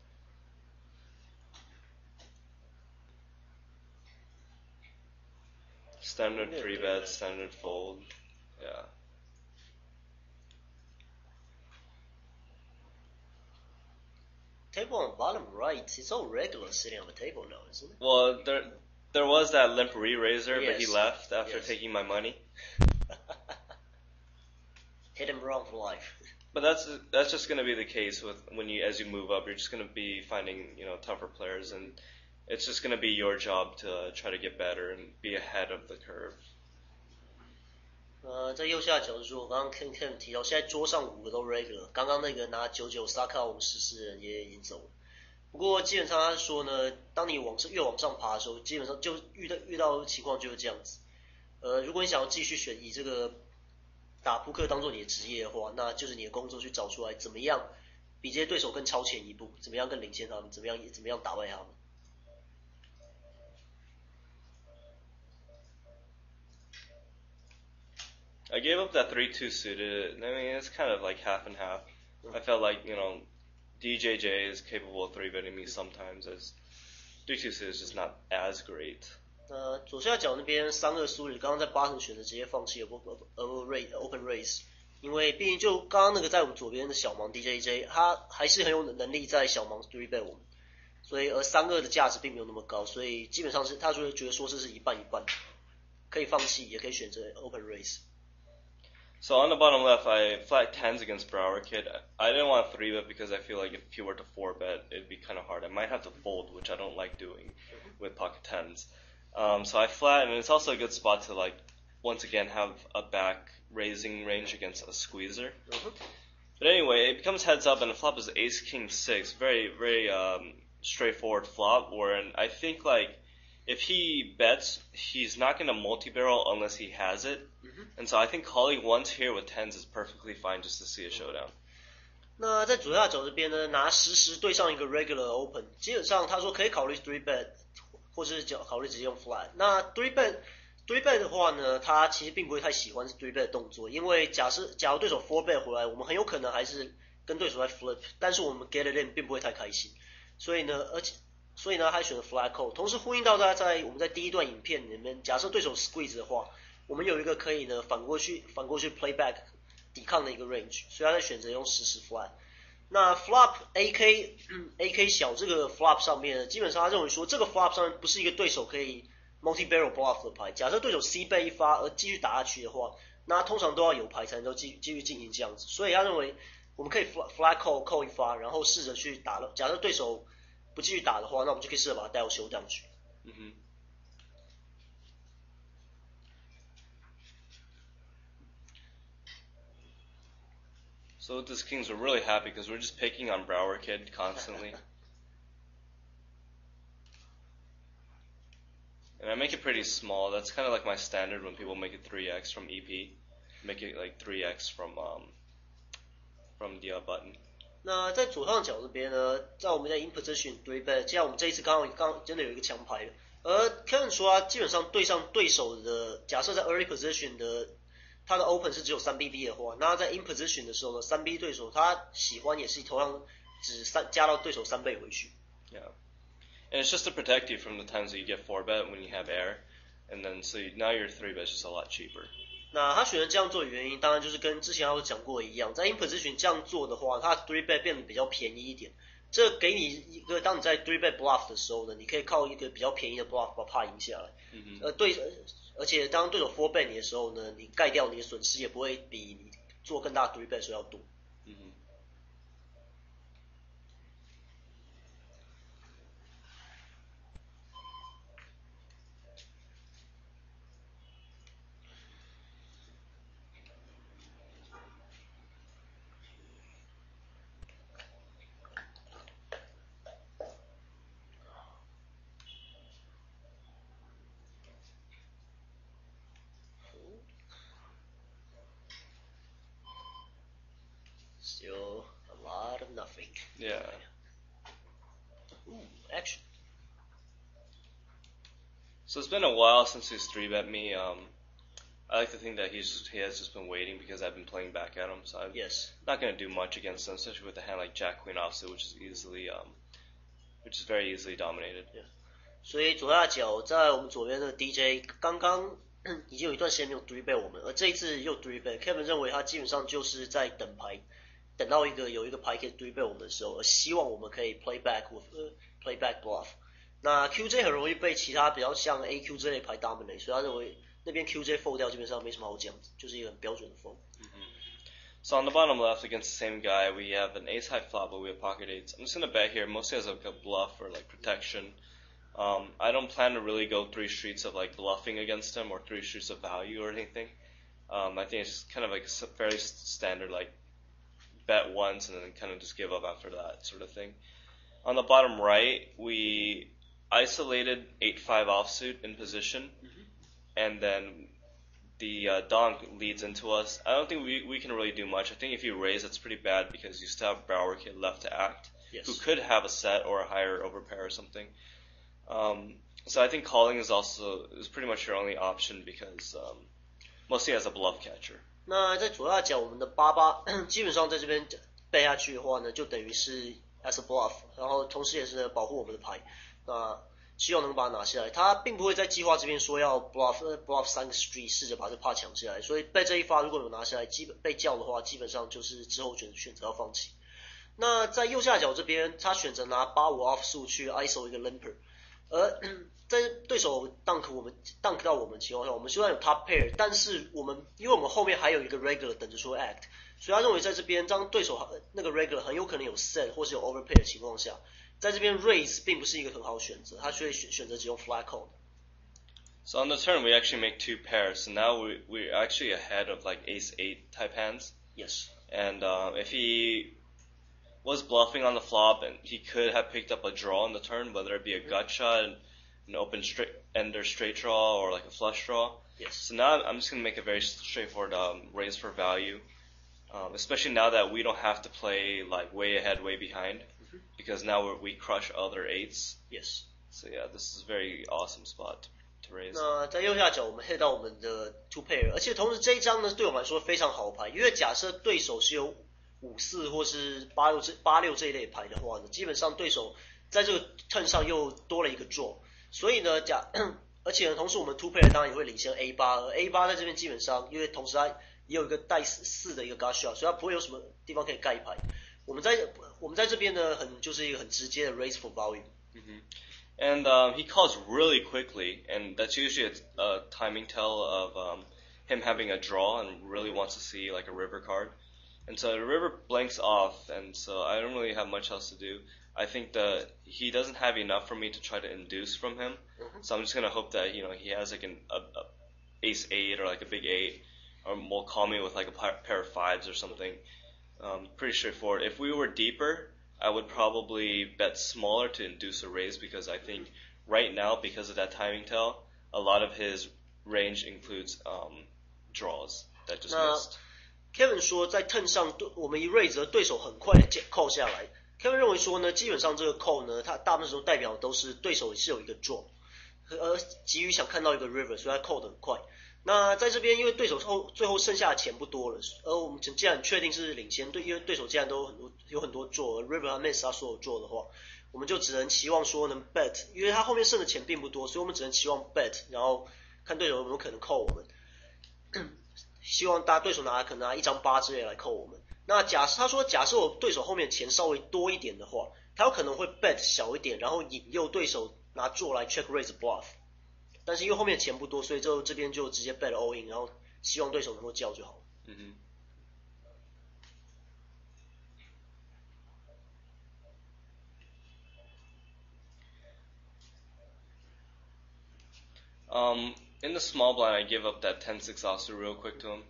Standard 3-bet, standard fold. Yeah. Table on the bottom right, it's all regular sitting on the table now, isn't it? Well, there was that limp re-raiser, yes. But he left after taking my money. Hit him wrong for life. But that's just going to be the case with as you move up, you're just going to be finding tougher players, and it's just going to be your job to try to get better and be ahead of the curve. 在右下角就是我刚刚 Ken 提到，现在桌上5个都 regular， 刚刚那个拿99 Saka 514的人也已经走了。不过基本上他说呢，当你越往上爬的时候，基本上就遇到情况就是这样子。如果你想要继续以这个打扑克当做你的职业的话，那就是你的工作去找出来怎么样比这些对手更超前一步，怎么样更领先他们，怎么样打败他们。I gave up that 3-2 suited. I mean, it's kind of like half and half. I felt like, DJJ is capable of 3-betting me sometimes, as 3-2 suited is just not as great. 左下角那边3-2 suited， 刚刚在8层选择直接放弃了 open raise， 因为毕竟就刚刚那个在我们左边的小盲 DJJ， 他还是很有能力在小盲 3-bet 我们，所以3-2的价值并没有那么高，所以基本上是他觉得说这是一半一半，可以放弃也可以选择 open raise。So on the bottom left, I flat 10s against Brower Kid. I didn't want to 3-bet because I feel like if he were to 4-bet, it'd be kind of hard. I might have to fold, which I don't like doing with pocket 10s. So I flat, and it's also a good spot to once again have a back raising range against a squeezer. But anyway, it becomes heads up, and the flop is Ace King 6. Very, very straightforward flop. Wherein I think if he bets, he's not going to multi-barrel unless he has it. And so I think calling once here with 10s is perfectly fine just to see a showdown. 那在左下角这边呢，拿10对上一个 regular open， 基本上他说可以考虑 3-bet， 或是考虑直接用 flat。那 3-bet 的话呢，他其实并不会太喜欢 3-bet 的动作，因为假如对手 4-bet 回来，我们很有可能还是跟对手在 flip， 但是我们 get it in 并不会太开心。所以呢，他选择 flat call， 同时呼应到我们在第一段影片里面，假设对手 squeeze 的话，我们有一个可以呢反过去 playback 抵抗的一个 range， 所以他在选择用10 flat。那 flop AK 小这个 flop 上面呢，基本上他认为说这个 flop 上面不是一个对手可以 multi barrel bluff 的牌。假设对手 C bet 一发而继续打下去的话，那通常都要有牌才能够继续进行这样子。所以他认为我们可以 flat call 一发，然后试着去打了。假设对手不继续打的话，那我们就可以试着把它带到showdown去。So with this Kings, we're really happy because we're just picking on Brower Kid constantly. And I make it pretty small. That's kind of like my standard when people make it 3x from EP. Make it like 3x from the button. 那在左上角这边呢，在我们在 in position 3-bet， 既然我们这一次刚真的有一个强牌了，而 Kevin 说基本上对上对手的假设在 early position 的他的 open 是只有3BB 的话，那在 in position 的时候呢，3B 对手他喜欢也是同样只加到对手3倍回去。Yeah, and it's just to protect you from the times that you get 4-bet when you have air, and then so now your 3-bet is just a lot cheaper. 那他选择这样做的原因，当然就是跟之前有讲过一样，在 in position 这样做的话，他的 3-bet 变得比较便宜一点。这给你一个，当你在 3-bet bluff 的时候呢，你可以靠一个比较便宜的 bluff 把怕赢下来。而且当对手 4-bet 你的时候呢，你盖掉你的损失也不会比你做更大 3-bet 时候要多。Still a lot of nothing. Yeah. Ooh, action. So it's been a while since he's 3-bet me. I like to think that he has just been waiting because I've been playing back at him. So I'm not going to do much against him, especially with a hand like Jack Queen offsuit, which is very easily dominated. Yeah. 所以左下角在我们左边的 DJ 刚刚已经有一段时间没有 3-bet 我们，而这一次又 3-bet。Kevin 认为他基本上就是在等牌。等到有一个牌可以 3-bet 我们的时候，而希望我们可以 play back bluff。那 QJ 很容易被其他比较像 AQ 这类牌 dominate， 所以他认为那边 QJ fold 掉基本上没什么好讲，就是一个很标准的 fold。So on the bottom left against the same guy, we have an ace high flop, but we have pocket eights. I'm just gonna bet here, mostly as like a bluff or like protection. I don't plan to really go 3 streets of like bluffing against him or 3 streets of value or anything. I think it's kind of like a fairly standard like bet once and then kind of just give up after that sort of thing. On the bottom right, we isolated 8-5 offsuit in position, and then the donk leads into us. I don't think we can really do much. I think if you raise, it's pretty bad because you still have Brower Kid left to act, who could have a set or a higher overpair or something. So I think calling is pretty much your only option because mostly as a bluff catcher. 那在左下角我们的88基本上在这边背下去的话呢，就等于是 as a bluff， 然后同时也是保护我们的牌，那希望能把它拿下来。他并不会在计划这边说要 bluff 3个 street 试着把这帕抢下来，所以被这一发如果有拿下来，被叫的话，基本上就是之后选择要放弃。那在右下角这边，他选择拿85 offsuit 去 ISO 一个 limper， 而在对手 dunk 到我们情况下，我们虽然有 top pair， 但是因为我们后面还有一个 regular 等着说 act， 所以他认为在这边当对手那个 regular 很有可能有 set 或是有 overpair 的情况下，在这边 raise 并不是一个很好的选择，他所以选择只用 flat call。 So on the turn we actually make 2 pairs, so now we're actually ahead of like ace-8 type hands. Yes. And if he was bluffing on the flop, and he could have picked up a draw on the turn, whether it be a gut shot, an open ender straight draw, or like a flush draw. Yes. So now I'm just going to make a very straightforward raise for value, especially now that we don't have to play like way ahead, way behind, because now we crush other eights. Yes. So yeah, this is a very awesome spot to raise. 那在右下角我们 hit 到我们的 two pair， 而且同时这一张呢对我们来说非常好牌，因为假设对手是有5-4或是8-6这一类牌的话呢，基本上对手在这个 turn 上又多了一个 draw， 所以呢而且呢同时我们 two pair 当然也会领先 A8， 而 A8 在这边基本上因为同时它也有一个带4的一个 gut shot， 所以它不会有什么地方可以盖牌。我们在这边呢就是一个很直接的 raise for value。 And he calls really quickly, and that's usually a timing tell of him having a draw and really wants to see like a river card. And so the river blanks off, and so I don't really have much else to do. I think that he doesn't have enough for me to try to induce from him. So I'm just gonna hope that he has like a ace-8 or like a big 8, or will call me with like a pair of 5s or something. Pretty straightforward. If we were deeper, I would probably bet smaller to induce a raise, because I think right now, because of that timing tell, a lot of his range includes draws that just missed. Kevin 说在 turn 上我们一 raise 对手很快的扣下来。Kevin 认为说呢，基本上这个扣呢，它大部分时候代表都是对手是有一个 draw， 而急于想看到一个 river， 所以他扣得很快。那在这边，因为对手最后剩下的钱不多了，而我们既然确定是领先，因为对手既然都有很多做 ，River 和 Miss 他所有做的话，我们就只能期望说能 bet， 因为他后面剩的钱并不多，所以我们只能期望 bet， 然后看对手有没有可能扣我们。希望对手可能拿1张8之类来扣我们。那假设我对手后面钱稍微多一点的话，他有可能会 bet 小一点，然后引诱对手拿做来 check raise bluff。但是因为后面钱不多，所以这边就直接 bet all in， 然后希望对手能够叫就好。In the small blind, I give up that 10-6 offsuit real quick to him.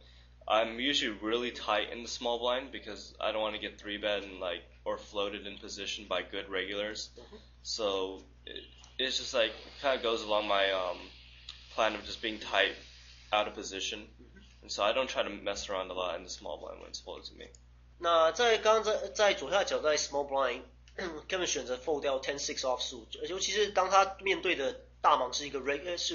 I'm usually really tight in the small blind because I don't want to get 3-bet and or floated in position by good regulars. So it's just kind of goes along my plan of just being tight out of position. And so I don't try to mess around a lot in the small blind when it's folded to me. 那刚刚在左下角在 small blind， Kevin 选择 fold 掉 10-6 offsuit， 尤其是当他面对的大盲是一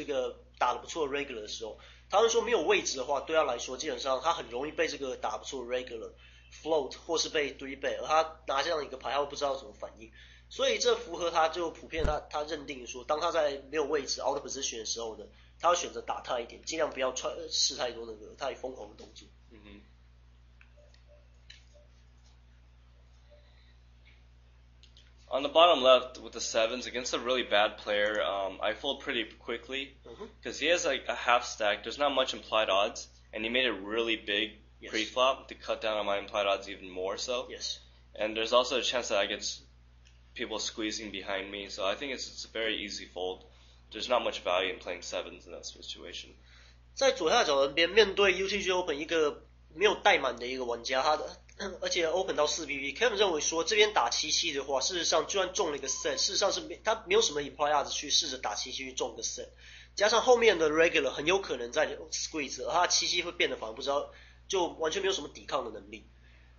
个打得不错的 regular 的时候，他们说没有位置的话，对他来说基本上他很容易被这个打不错的 regular float 或是被 3-bet， 而他拿这样一个牌他会不知道怎么反应，所以这符合他就普遍他认定说，当他在没有位置 out of position 的时候呢，他会选择打太一点，尽量不要试太多那个太疯狂的动作。On the bottom left with the 7s against a really bad player, I fold pretty quickly because he has a half stack. There's not much implied odds, and he made it really big pre-flop to cut down on my implied odds even more so. Yes. And there's also a chance that I get people squeezing behind me, so I think it's a very easy fold. There's not much value in playing 7s in that situation. 在左下角的边面对 UTG Open 一个没有带满的一个玩家，而且 open 到4BB，Kevin 认为说这边打7-7的话，事实上就算中了一个 set， 事实上是他没有什么 implied odds 去试着打7-7去中一个 set， 加上后面的 regular 很有可能在 squeeze， 而他7-7会变得反而不知道，就完全没有什么抵抗的能力，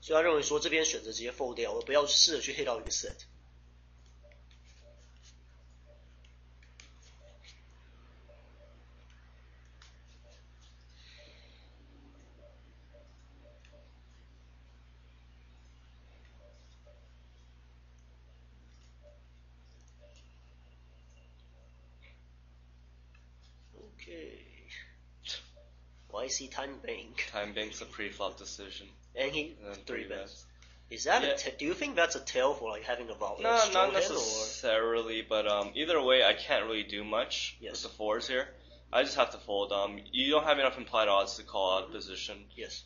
所以他认为说这边选择直接 fold 掉，而不要试着去 hit 到一个 set。Why is he time bank? Time bank's a pre-flop decision. And he 3-bets. Is that do you think that's a tell for having a strong No, not hand, necessarily, but either way, I can't really do much with the 4s here. I just have to fold. You don't have enough implied odds to call out position. Yes.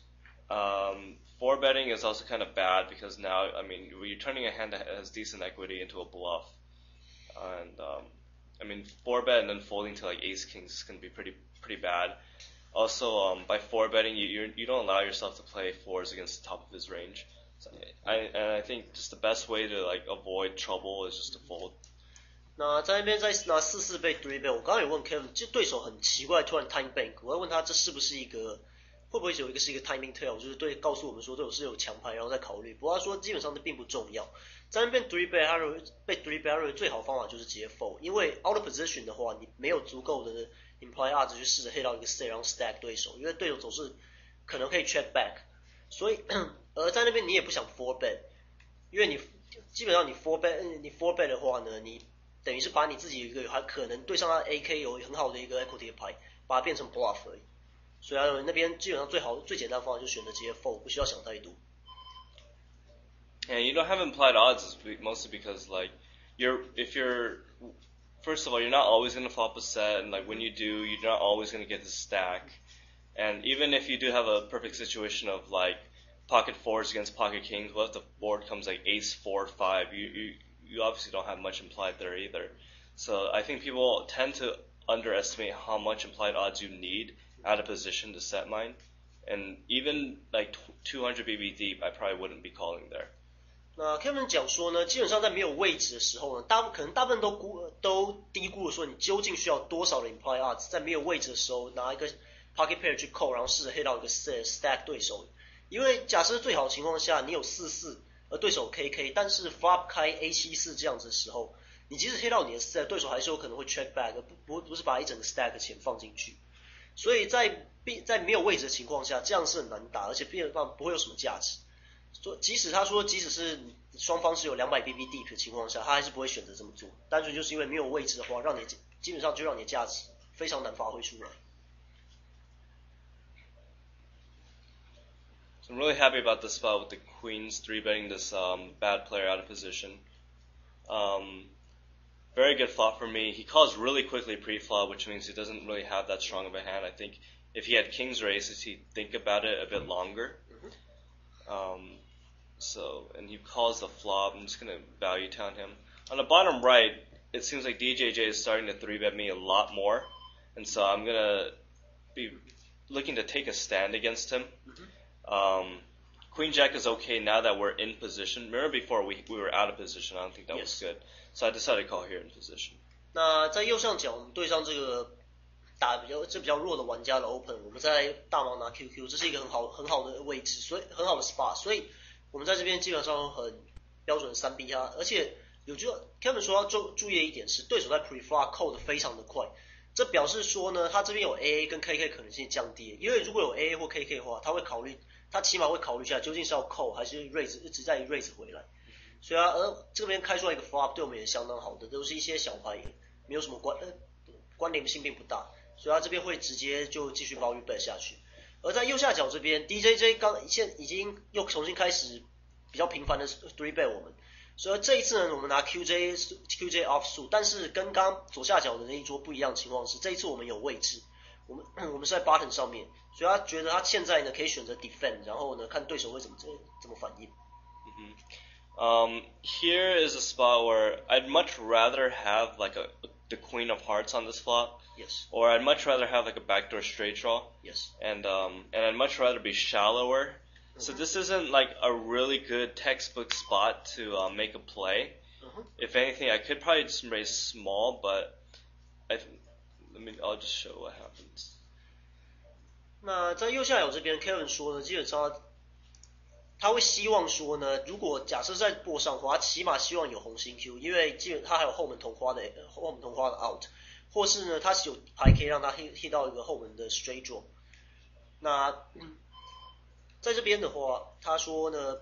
4-betting is also kind of bad because now, you're turning a hand that has decent equity into a bluff. And, 4-bet and then folding to ace-kings can be pretty bad. Also, by 4-betting, you don't allow yourself to play 4s against the top of his range. So, I think just the best way to avoid trouble is just to fold. 那在那边再拿4-4被 3-bet， 我刚刚有问 Kevin， 这对手很奇怪，突然 time bank， 我要问他这是不是会不会有一个是一个 timing tell， 就是告诉我们说对手是有强牌，然后再考虑。不过他说基本上这并不重要。在那边 3-bet， 他认为被 3-bet， 他认为最好方法就是直接 fold， 因为 out of position 的话，你没有足够的 implied odds 去试着 hit 到一个 set， 然后 stack 对手，因为对手总是可能可以 check back， 所以而在那边你也不想 4-bet， 因为你基本上你 4-bet 的话呢，你等于是把你自己有一个还可能对上他 AK 有很好的一个 equity 的牌，把它变成 bluff 而已。所以他认为那边基本上最简单的方法就选择直接 fold， 不需要想太多。And you don't have implied odds mostly because first of all, you're not always going to flop a set, and when you do, you're not always going to get the stack. And even if you do have a perfect situation of pocket 4s against pocket kings, what if the board comes ace 4-5? You obviously don't have much implied there either. So I think people tend to underestimate how much implied odds you need out of position to set mine. And even 200 BB deep, I probably wouldn't be calling there. 那 Kevin 讲说呢，基本上在没有位置的时候呢，可能大部分都低估了说你究竟需要多少的 implied odds， 在没有位置的时候拿一个 pocket pair 去扣，然后试着 hit 到一个 stack 对手。因为假设最好的情况下你有4-4，而对手 KK， 但是 flop 开 A7-4 这样子的时候，你即使 hit 到你的 set， 对手还是有可能会 check back， 不是把一整个 stack 的钱放进去。所以在没有位置的情况下，这样是很难打，而且不会有什么价值。即使是双方是有200 BB deep 的情况下，他还是不会选择这么做，单纯就是因为没有位置的话，基本上就让你的价值非常难发挥出来。So I'm really happy about this spot with the queens 3-betting this bad player out of position. Very good flop for me. He calls really quickly pre-flop, which means he doesn't really have that strong of a hand. I think if he had kings or aces, he'd think about it a bit longer. And he calls the flop. I'm just going to value town him. On the bottom right, it seems like DJJ is starting to 3-bet me a lot more. And so I'm going to be looking to take a stand against him. Queen Jack is okay now that we're in position. Remember before we were out of position. I don't think that was good. So I decided to call here in position. 那在右上角，我们对上这个比较弱的玩家的 open， 我们在大盲拿 QQ， 这是一个很好的位置，所以很好的 spot， 所以我们在这边基本上很标准的3B 他，而且Kevin 说要注意的一点是，对手在 pre-flop 扣的非常的快，这表示说呢，他这边有 AA 跟 KK 可能性降低，因为如果有 AA 或 KK 的话，他起码会考虑一下究竟是要扣还是 raise， 一直在 raise 回来，所以这边开出来一个 flop 对我们也相当好的，都是一些小牌，没有什么关联性并不大，所以他这边会直接就继续value bet 下去。而在右下角这边 DJJ 已经又重新开始比较频繁的 3-bet 我们，所以这一次呢，我们拿 QJ offsuit， 但是跟刚左下角的那一桌不一样的情况是，这一次我们有位置，我们是在 button 上面，所以他觉得他现在呢可以选择 defend， 然后呢看对手会怎么反应。Here is a spot where I'd much rather have like the queen of hearts on this flop. Yes. Or I'd much rather have like a backdoor straight draw. Yes. And I'd much rather be shallower. So this isn't like a really good textbook spot to make a play. If anything, I could probably just raise small, but I'll just show what happens. 那在右下角这边 ，Kevin 说呢，基本上他会希望说呢，如果假设在波上的话，他起码希望有红心 Q， 因为他还有后门同花的 out， 或是呢他是有牌可以让他 hit 到一个后门的 straight draw。那在这边的话，他说呢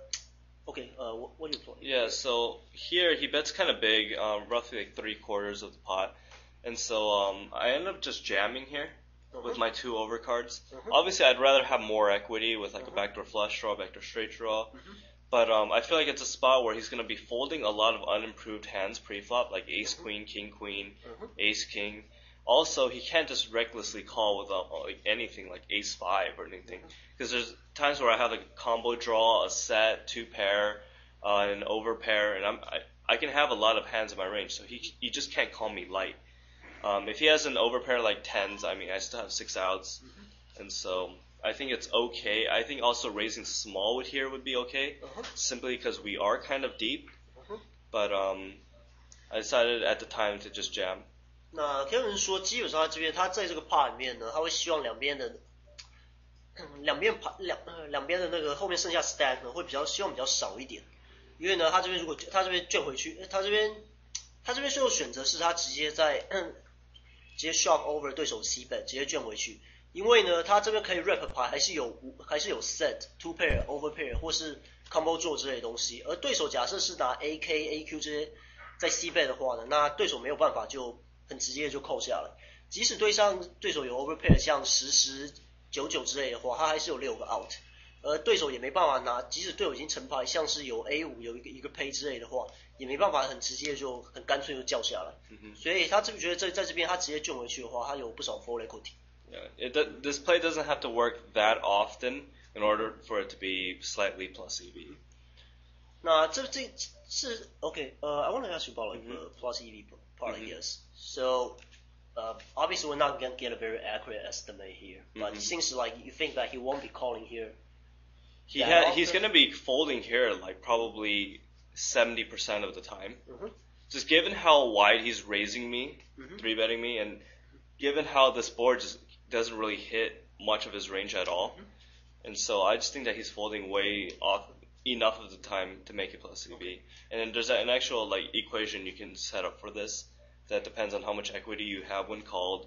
，what do you play? Yeah, so here he bets kind of big, roughly like 3/4 of the pot, and so I end up just jamming here. With my 2 overcards. Obviously, I'd rather have more equity with like a backdoor flush draw, backdoor straight draw. But I feel like it's a spot where he's going to be folding a lot of unimproved hands pre-flop, like ace queen, king queen, ace king. Also, he can't just recklessly call with like anything like ace 5 or anything. Because there's times where I have like a combo draw, a set, 2 pair, an overpair, and I can have a lot of hands in my range. So he just can't call me light. If he has an overpair like 10s, I mean, I still have 6 outs. And so I think it's okay. I think also raising small with here would be okay, simply because we are kind of deep. But I decided at the time to just jam. 那 Kevin 说，基本上他在这个 part 里面呢，他会希望两边的那个后面剩下 stack 呢，会希望比较少一点，因为呢，他这边卷回去，他这边最后选择是他直接shove over 对手 C bet 直接卷回去，因为呢他这边可以 rep 牌还是有 set 2 pair overpair 或是 combo draw 之类的东西，而对手假设是拿 AK AQ 这些在 C bet 的话呢，那对手没有办法就很直接就扣下来，即使对手有 overpair 像10 9之类的话，他还是有6个 out， 而对手也没办法拿，即使对手已经成牌，像是有 A5 有一个 pay 之类的话，也没办法很直接就很干脆就叫下来，所以他觉得在这边他直接卷回去的话，他有不少 fold equity。Yeah, this play doesn't have to work that often in order for it to be slightly plus EV. 那这是 I want to ask you about like the plus EV part, I guess. So obviously we're not gonna get a very accurate estimate here, but it seems like you think that he won't be calling here. He's gonna be folding here like probably 70% of the time. Just given how wide he's raising me, 3-betting me, and given how this board just doesn't really hit much of his range at all. And so I just think that he's folding way off enough of the time to make it plus EV. And then there's an actual like equation you can set up for this. that depends on how much equity you have when called,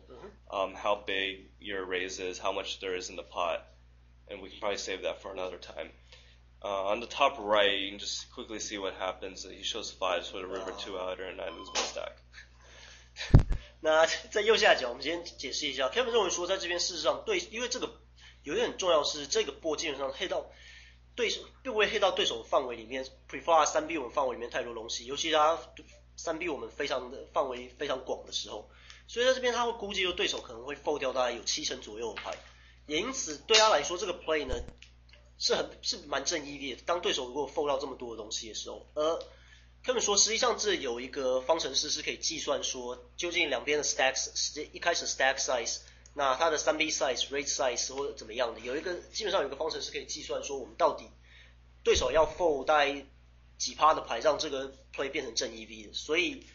how big your raise is, how much there is in the pot, and we can probably save that for another time. On the top right, you can just quickly see what happens. He shows 5s with a river 2-outer, and I lose my stack. 那在右下角，我们先解释一下 ，Kevin 认为说，在这边事实上因为这个有一点很重要是，这个波基本上黑到对手并不会黑到对手的范围里面 ，prefer 3B 我们范围里面太多东西，尤其他3B 我们范围非常广的时候，所以在这边他会估计说对手可能会 fold 掉大概有70%左右的牌，也因此对他来说这个 play 呢是蛮正义的。当对手如果 fold 到这么多的东西的时候，Kevin 说实际上这有一个方程式是可以计算说究竟两边的 stacks 一开始 stack size， 那它的 3B size raise size 或者怎么样的，基本上有一个方程式可以计算说我们到底对手要 fold 大概几%的牌让这个 play 变成正 EV 的，所以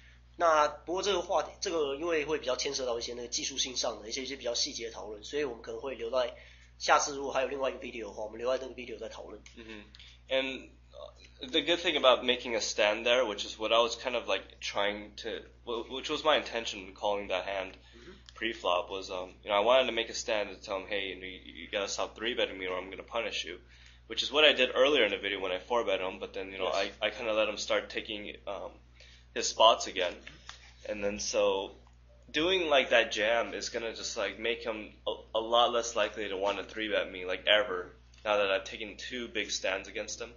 不过这个话题因为会比较牵涉到一些那个技术性上的一些比较细节的讨论，所以我们可能会留在下次如果还有另外一个 video 的话，我们留在那个 video 再讨论。And the good thing about making a stand there, which is what I was kind of like which was my intention in calling that hand pre-flop, was I wanted to make a stand to tell him, hey, you gotta stop 3-betting me or I'm gonna punish you, which is what I did earlier in the video when I 4-bet him, but then yes. I kind of let him start taking his spots again, and then so doing like that jam is gonna just like make him a lot less likely to want to 3-bet me like ever, now that I've taken 2 big stands against him.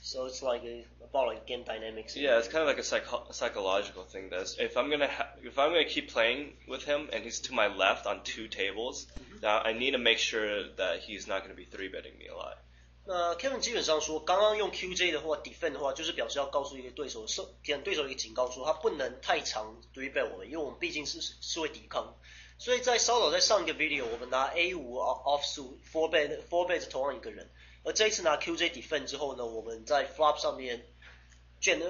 So it's like about like game dynamics. Yeah, it's kind of like a psychological thing. That if I'm gonna keep playing with him and he's to my left on 2 tables, now I need to make sure that he's not gonna be 3-betting me a lot. 那 Kevin 基本上说，刚刚用 QJ 的话 defend 的话，就是表示要告诉一个对手，给对手一个警告，说他不能太长 3-bet 我们，因为我们毕竟是会抵抗。所以稍早在上一个 video， 我们拿 A5 offsuit 4-bet 同样一个人。而这一次拿 QJ defend 之后呢，我们在 flop 上面卷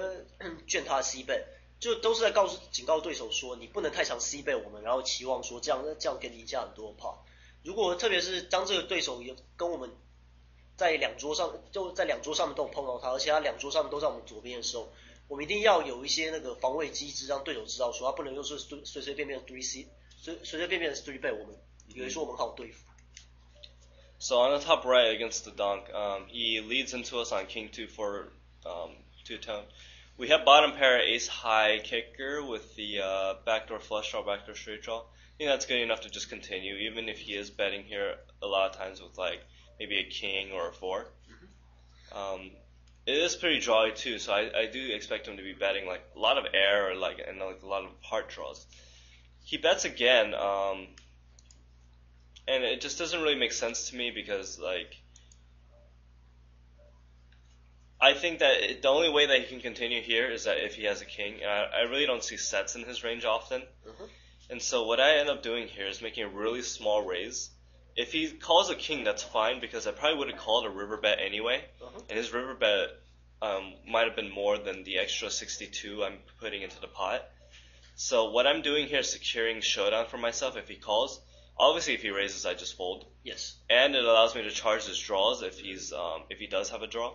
他 C-bet， 就都是在警告对手说你不能太常 C-bet 我们，然后期望说这样给你赢下很多 pot。如果特别是当这个对手也跟我们在两桌上面都有碰到他，而且他2桌上面都在我们左边的时候，我们一定要有一些那个防卫机制，让对手知道说他不能又是随便的 3-bet 我们，以为说我们好对付。So on the top right against the donk, he leads into us on king 2 for 2-tone. We have bottom pair ace high kicker with the backdoor flush draw, backdoor straight draw. I think that's good enough to just continue, even if he is betting here a lot of times with like maybe a king or a 4. It is pretty drawy too, so I do expect him to be betting like a lot of air or like a lot of heart draws. He bets again. And it just doesn't really make sense to me because, like, I think that the only way that he can continue here is that if he has a king. And I really don't see sets in his range often. And so what I end up doing here is making a really small raise. If he calls a king, that's fine because I probably would have called a river bet anyway. And his river bet might have been more than the extra 62 I'm putting into the pot. So what I'm doing here is securing showdown for myself if he calls. Obviously, if he raises, I just fold. Yes. And it allows me to charge his draws if he does have a draw.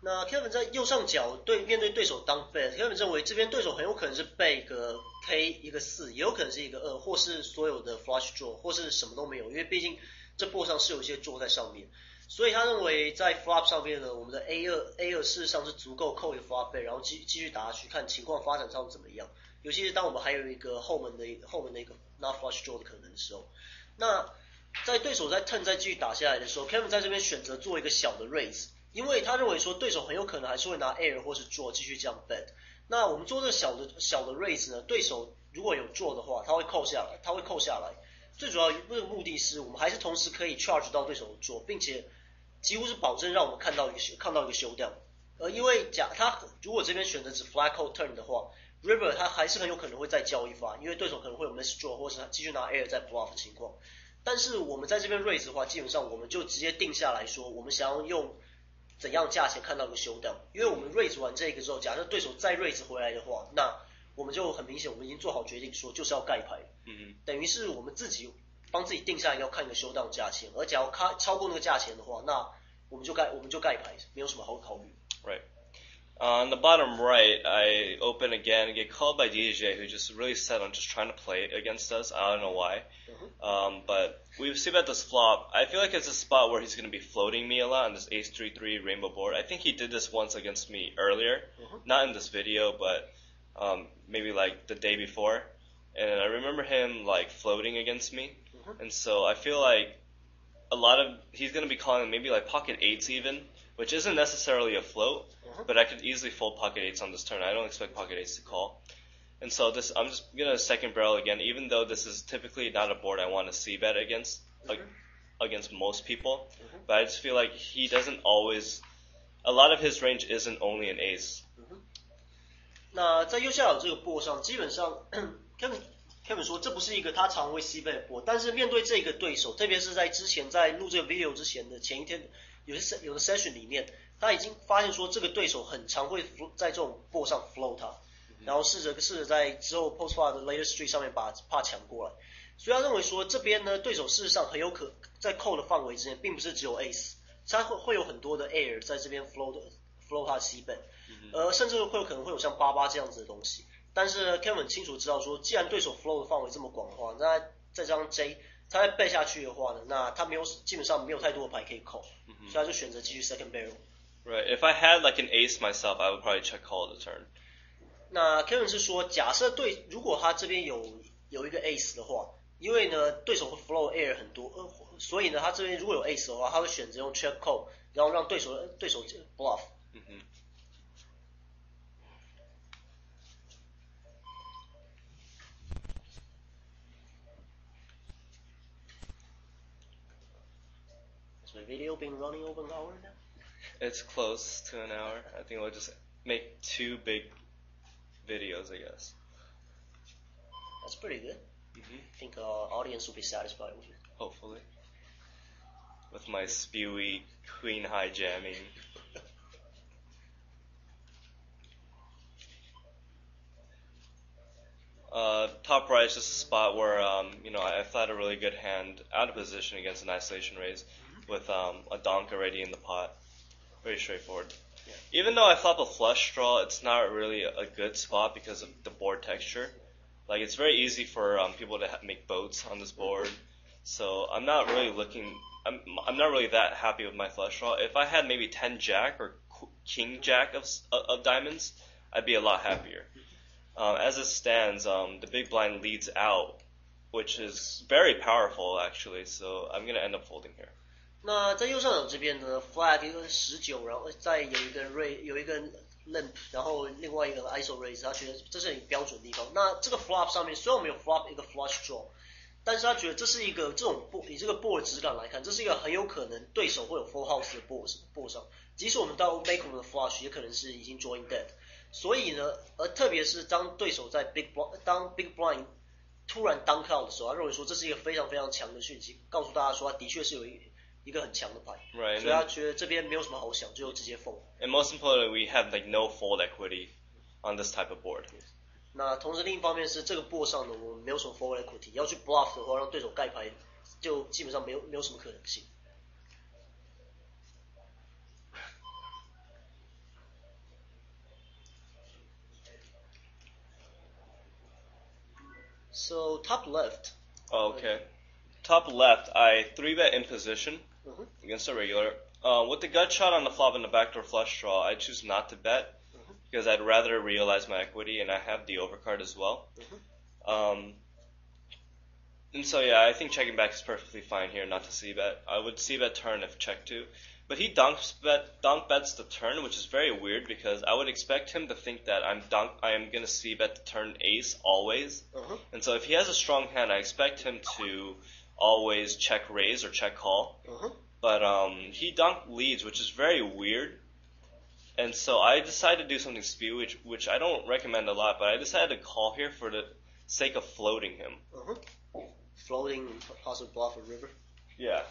那 Kevin 在右上角面对对手当 bet， Kevin 认为这边对手很有可能是背一个 K 一个4，也有可能是一个2，或是所有的 flush draw， 或是什么都没有，因为毕竟这 board 上是有一些 draw 在上面，所以他认为在 flop 上面呢，我们的 A2 事实上是足够扣一个 flop bet， 然后继续打下去，看情况发展上怎么样。尤其是当我们还有一个后门的一个 not flush draw 的可能的时候，那在对手在 turn 再继续打下来的时候 ，Kevin 在这边选择做一个小的 raise， 因为他认为说对手很有可能还是会拿 air 或是 draw 继续这样 bet。那我们做这个小的 raise 呢，对手如果有 draw 的话，他会扣下来。最主要这个目的是我们还是同时可以 charge 到对手的 draw， 并且几乎是保证让我们看到一个 showdown。因为他如果这边选择只 flat call turn 的话。River 他还是很有可能会再交一发，因为对手可能会有 miss draw 或是继续拿 air 在 bluff 的情况。但是我们在这边 raise 的话，基本上我们就直接定下来说，我们想要用怎样价钱看到一个 showdown。因为我们 raise 完这个之后，假设对手再 raise 回来的话，那我们就很明显，我们已经做好决定说就是要盖牌。等于是我们自己帮自己定下要看一个 showdown 的价钱，而假如超过那个价钱的话，那我们就盖牌，没有什么好考虑。Right. On the bottom right, I open again, get called by DJ, who just really set on just trying to play against us. I don't know why. But we see about this flop. I feel like it's a spot where he's going to be floating me a lot on this ace 3-3 rainbow board. I think he did this once against me earlier. Not in this video, but maybe like the day before. And I remember him like floating against me. And so I feel like he's going to be calling maybe like pocket eights even, which isn't necessarily a float, but I could easily fold pocket eights on this turn. I don't expect pocket eights to call. And so I'm just going to second barrel again, even though this is typically not a board I want to c-bet against, against most people. But I just feel like he doesn't always, a lot of his range isn't only an ace. 那在右下角这个board上，基本上Kevin 说这不是一个他常会 c-bet 的board，但是面对这个对手，特别是在之前在录这个 video 之前的前一天有的 session 里面，他已经发现说这个对手很常会在这种 board 上 float 他，然后试着在之后 post flop 的 later street 上面把帕抢过来，所以他认为说这边呢对手事实上很有可在扣的范围之内，并不是只有 ace， 他会有很多的 air 在这边 float 他的 c-bet， 甚至可能会有像88这样子的东西。但是 Kevin 清楚知道说，既然对手 flow 的范围这么广的话，那再加上 J， 他再背下去的话呢，那他基本上没有太多的牌可以扣，所以他就选择继续 second barrel。Right. If I had like an ace myself, I would probably check call the turn. 那 Kevin 是说，假设如果他这边有一个 ace 的话，因为呢对手会 flow air 很多，所以呢他这边如果有 ace 的话，他会选择用 check call， 然后让对手 bluff。Video been running over an hour now? It's close to an hour. I think we'll just make 2 big videos, I guess. That's pretty good. I think our audience will be satisfied with it. Hopefully. With my spewy queen high jamming. Top right is just a spot where I flat a really good hand out of position against an isolation raise with a donk already in the pot. Very straightforward. Yeah. Even though I flop a flush draw, it's not really a good spot because of the board texture. Like it's very easy for people to make boats on this board. So I'm not really I'm not really that happy with my flush draw. If I had maybe 10 jack or king jack of diamonds, I'd be a lot happier. As it stands, the big blind leads out, which is very powerful actually. So I'm gonna end up folding here. 那在右上角这边呢 ，flag 一个19，然后再有一个 limp， 然后另外一个 iso raise， 他觉得这是很标准的地方。那这个 flop 上面虽然我们有 flop 一个 flush draw， 但是他觉得这是一个这种以这个 board 质感来看，这是一个很有可能对手会有 full house 的 board 上，即使我们到 make 我们的 flush， 也可能是已经 join dead。所以呢，特别是当对手在 big blind 突然 dunk out 的时候，他认为说这是一个非常非常强的讯息，告诉大家说他的确是有一个很强的牌， right, 所以他觉得这边没有什么好想，就直接 fold。 And most importantly, we have like no fold equity on this type of board. 那同时另一方面是这个 board 上呢，我们没有什么 fold equity， 要去 bluff 的话，让对手盖牌，就基本上没有什么可能性。So top left. Okay. Top left, I 3-bet in position against a regular. With the gut shot on the flop and the backdoor flush draw, I choose not to bet because I'd rather realize my equity, and I have the overcard as well. And so yeah, I think checking back is perfectly fine here, not to c-bet. I would c-bet turn if check to. But he donk bets the turn, which is very weird because I would expect him to think that I am going to c-bet the turn ace always. And so if he has a strong hand, I expect him to always check raise or check call. But he donk leads, which is very weird. And so I decided to do something spew, which I don't recommend a lot, but I decided to call here for the sake of floating him. Floating, possibly bluff a river. Yeah.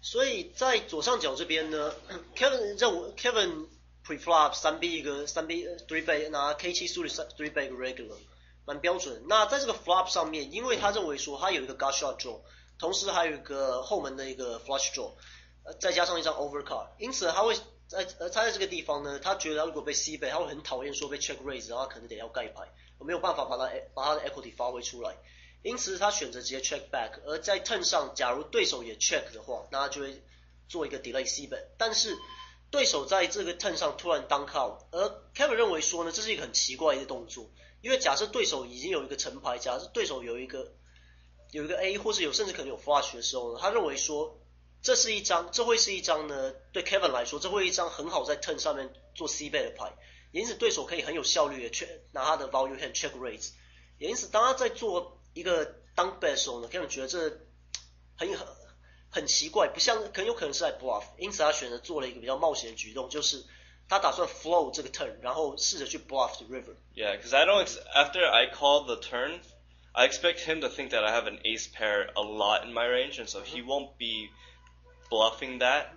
所以在左上角这边呢 ，Kevin preflop 3B 3 bet 拿 K7 suited 3 bet regular， 蛮标准。那在这个 flop 上面，因为他认为说他有一个 gut shot draw， 同时还有一个后门的一个 flush draw， 再加上一张 overcard， 因此他会他在这个地方呢，他觉得他如果被 C bet，他会很讨厌说被 check raise， 然后他可能得要盖牌，没有办法把他的 equity 发挥出来，因此他选择直接 check back， 而在 turn 上，假如对手也 check 的话，那他就会做一个 delay C bet， 但是对手在这个 turn 上突然 dunk out， 而 Kevin 认为说呢，这是一个很奇怪的动作，因为假设对手已经有一个成牌，假设对手有一个 A， 或是甚至可能有 flush 的时候呢，他认为说这会是一张呢，对 Kevin 来说，这会是一张很好在 turn 上面做 C bet 的牌，也因此对手可以很有效率的拿他的 value hand check raise， 也因此当他在做一个 dunk bet 的时候呢 ，Kevin 觉得这很奇怪，不像有可能是在 bluff， 因此他选择做了一个比较冒险的举动，就是他打算 flow 这个 turn， 然后试着去 bluff the river. Yeah, because after I call the turn, I expect him to think that I have an ace pair a lot in my range, and so he won't be bluffing that,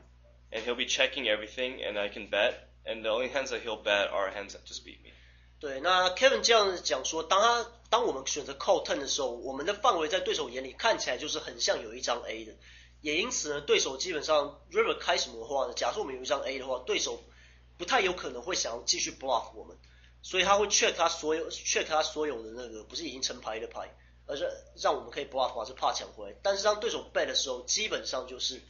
and he'll be checking everything, and I can bet, and the only hands that he'll bet are hands that just beat me. 对，那 Kevin 这样讲说，当我们选择 call turn 的时候，我们的范围在对手眼里看起来就是很像有一张 A 的，也因此呢，对手基本上 river 开什么的话呢，假设我们有一张 A 的话，对手不太有可能会想要继续 bluff 我们，所以他会 check 他所有的那个不是已经成牌的牌，而是让我们可以 bluff 把这 pot 抢回来，但是当对手 bet 的时候，基本上就是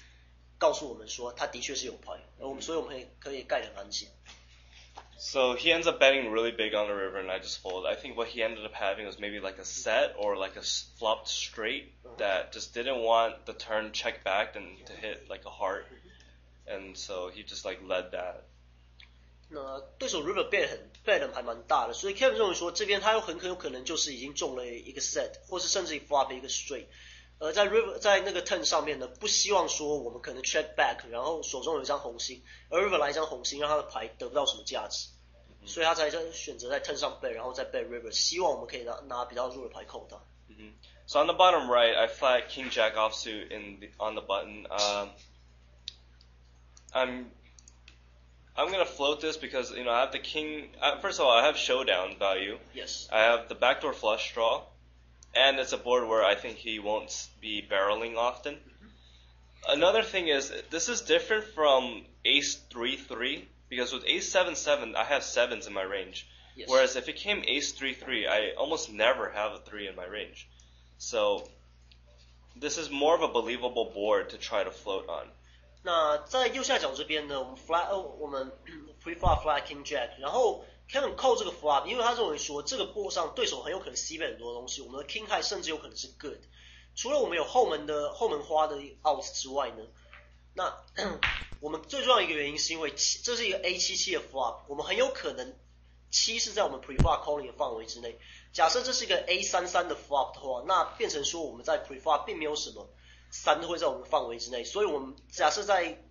告诉我们说他的确是有牌，所以我们可以盖得很安心。So he ends up betting really big on the river, and I just fold. I think what he ended up having was maybe like a set or like a flopped straight that just didn't want the turn check back and to hit like a heart, and so he just like led that. 那对手 river bet 还蛮大的，所以 Kevin 认为说这边他很有可能就是已经中了一个 set， 或是甚至 flop 一个 straight。在那个 turn 上面呢，不希望说我们可能 check back， 然后手中有一张红心，而 river 来一张红心，让他的牌得不到什么价值，所以他才选择在 turn 上 bet， 然后再 bet river， 希望我们可以拿比较弱的牌扣他。So on the bottom right, I flat King Jack offsuit on the button. I'm gonna float this because I have the king. First of all, I have showdown value. Yes. I have the backdoor flush draw. And it's a board where I think he won't be barreling often. Another thing is, this is different from ace 3-3, because with ace 7-7, I have 7s in my range. Yes. Whereas if it came ace 3-3, I almost never have a 3 in my range. So this is more of a believable board to try to float on. 那在右下角这边呢，我们 pre-flop flat king jack， 然后Kevin 扣这个 flop， 因为他认为说这个 board 上对手很有可能 C bet 很多东西，我们的 king high 甚至有可能是 good。除了我们有后门花的 out 之外呢，那我们最重要的一个原因是因为这是一个 A77 的 flop， 我们很有可能7是在我们 pre-flop calling 的范围之内。假设这是一个 A33 的 flop 的话，那变成说我们在 pre-flop 并没有什么3会在我们范围之内，所以我们假设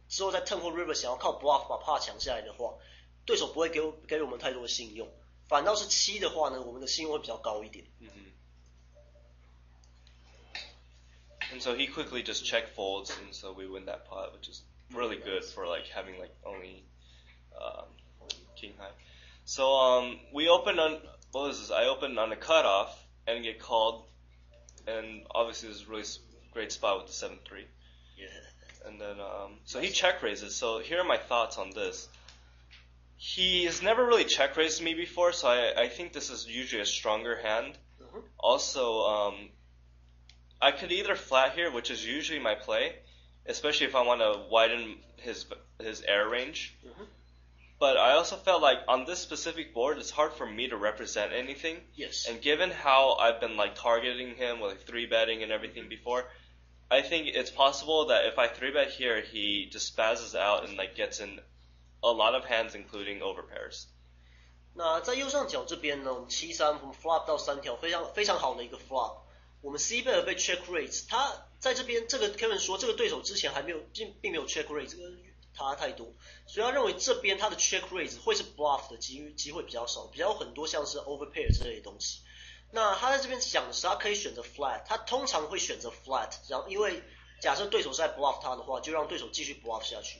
之后在 turn 或 river 想要靠 bluff 把 pot 抢下来的话，对手不会给我们太多的信用，反倒是7的话呢，我们的信用会比较高一点。And so he quickly just check folds, and so we win that pot, which is really good for like having like only king high. So we opened on what was this? I opened on a cutoff and get called, and obviously this is a really great spot with the 7-3. Yeah. And then so he check raises. So here are my thoughts on this. He has never really check raised me before, so I think this is usually a stronger hand. Also, I could either flat here, which is usually my play, especially if I want to widen his air range. But I also felt like on this specific board, it's hard for me to represent anything. Yes. And given how I've been like targeting him with like 3-betting and everything before, I think it's possible that if I 3-bet here, he just spazzes out and like gets in a lot of hands, including overpairs. 那在右上角这边呢，我们7-3，我们 flop 到3条，非常好的一个 flop。我们 C bet 被 check raise， 他在这边这个 Kevin 说，这个对手之前并没有 check raise， 这个差太多，所以他认为这边他的 check raise 会是 bluff 的机会比较少，比较有很多像是 overpair 之类的东西。那他在这边讲的是，他可以选择 flat， 他通常会选择 flat， 然后因为假设对手是在 bluff 他的话，就让对手继续 bluff 下去。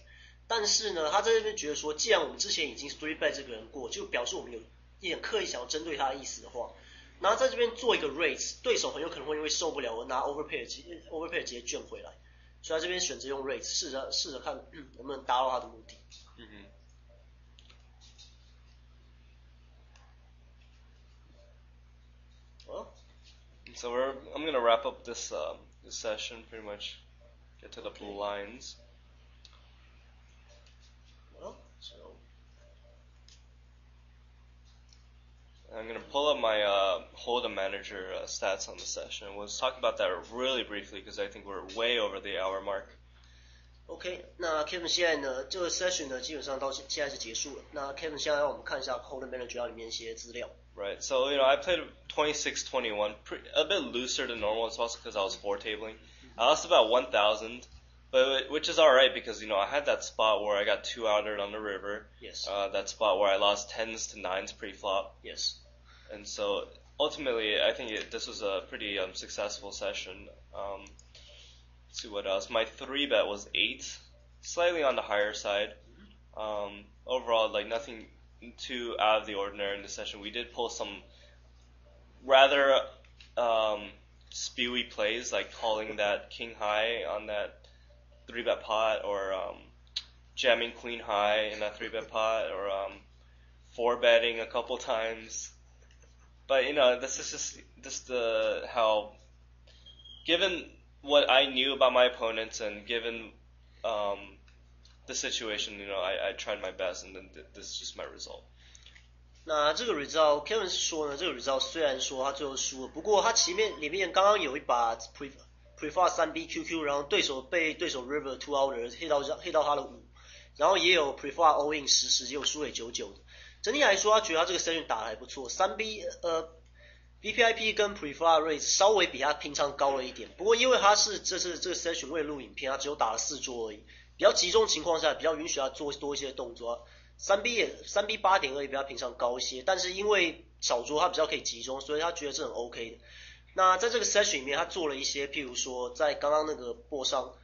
但是呢，他在这边觉得说，既然我们之前已经 3 bet 这个人过，就表示我们有一点刻意想要针对他的意思的话，然后在这边做一个 raise， 对手很有可能会因为受不了而拿 overpair 直接卷回来，所以他这边选择用 raise， 试着看能不能达到他的目的。So I'm gonna wrap up this session pretty much. Get to the blinds. Well, so I'm gonna pull up my Hold'em Manager stats on the session. We'll talk about that really briefly because I think we're way over the hour mark. OK， 那 Kevin 现在呢，这个 session 呢基本上到现在是结束了。那 Kevin 现在让我们看一下 Hold'em Manager 里面一些资料。Right. So I played 26-21, a bit looser than normal. It's also because I was four tabling. I lost about 1,000, but which is all right because I had that spot where I got 2-outered on the river. Yes. That spot where I lost 10s to 9s pre-flop. Yes. And so ultimately, I think this was a pretty successful session. Let's see what else. My 3-bet was 8, slightly on the higher side. Overall, like nothing too out of the ordinary in this session. We did pull some rather spewy plays, like calling that king high on that 3-bet pot, or jamming queen high in that 3-bet pot, or 4-betting a couple times. But this is just how, given what I knew about my opponents and given the situation, I tried my best, and then this is just my result. 那这个 result Kevin 是说呢，这个 result 虽然说他最后输了，不过他里面刚刚有一把 preflop 3B QQ， 然后被对手 river 2-outer 黑到他的5，然后也有 preflop all in 10，也有输给99的。整体来说，他觉得他这个 session 打得还不错。3B BPIP 跟 preflop rate 稍微比他平常高了一点，不过因为他是这个 session 为了录影片，他只有打了4桌而已，比较集中情况下，比较允许他做多一些动作。3B 8.2也比他平常高一些，但是因为少桌他比较可以集中，所以他觉得这很 OK 的。那在这个 session 里面，他做了一些，譬如说在刚刚那个board上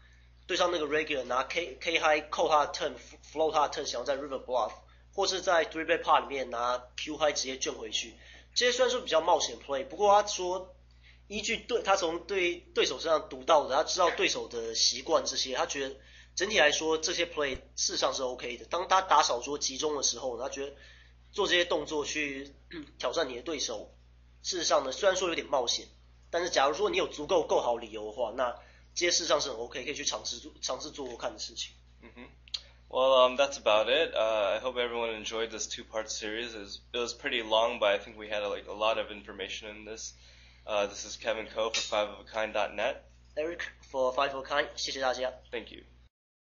对上那个 regular 拿 K high 扣他的 turn float 他的 turn， 想要在 river bluff， 或是在 3-bet pot 里面拿 Q high 直接卷回去。这些虽然说比较冒险 play， 不过他说依据他从对手身上读到的，他知道对手的习惯这些，他觉得整体来说这些 play 事实上是 OK 的。当他打少桌集中的时候，他觉得做这些动作去挑战你的对手，事实上呢虽然说有点冒险，但是假如说你有足够好理由的话，那这些事实上是很 OK， 可以去尝试做看的事情。Well, that's about it. I hope everyone enjoyed this 2-part series. It was pretty long, but I think we had a lot of information in this. This is Kevin Ko for 5ofAkind.net. Eric for 5ofAkind， 谢谢大家。 Thank you.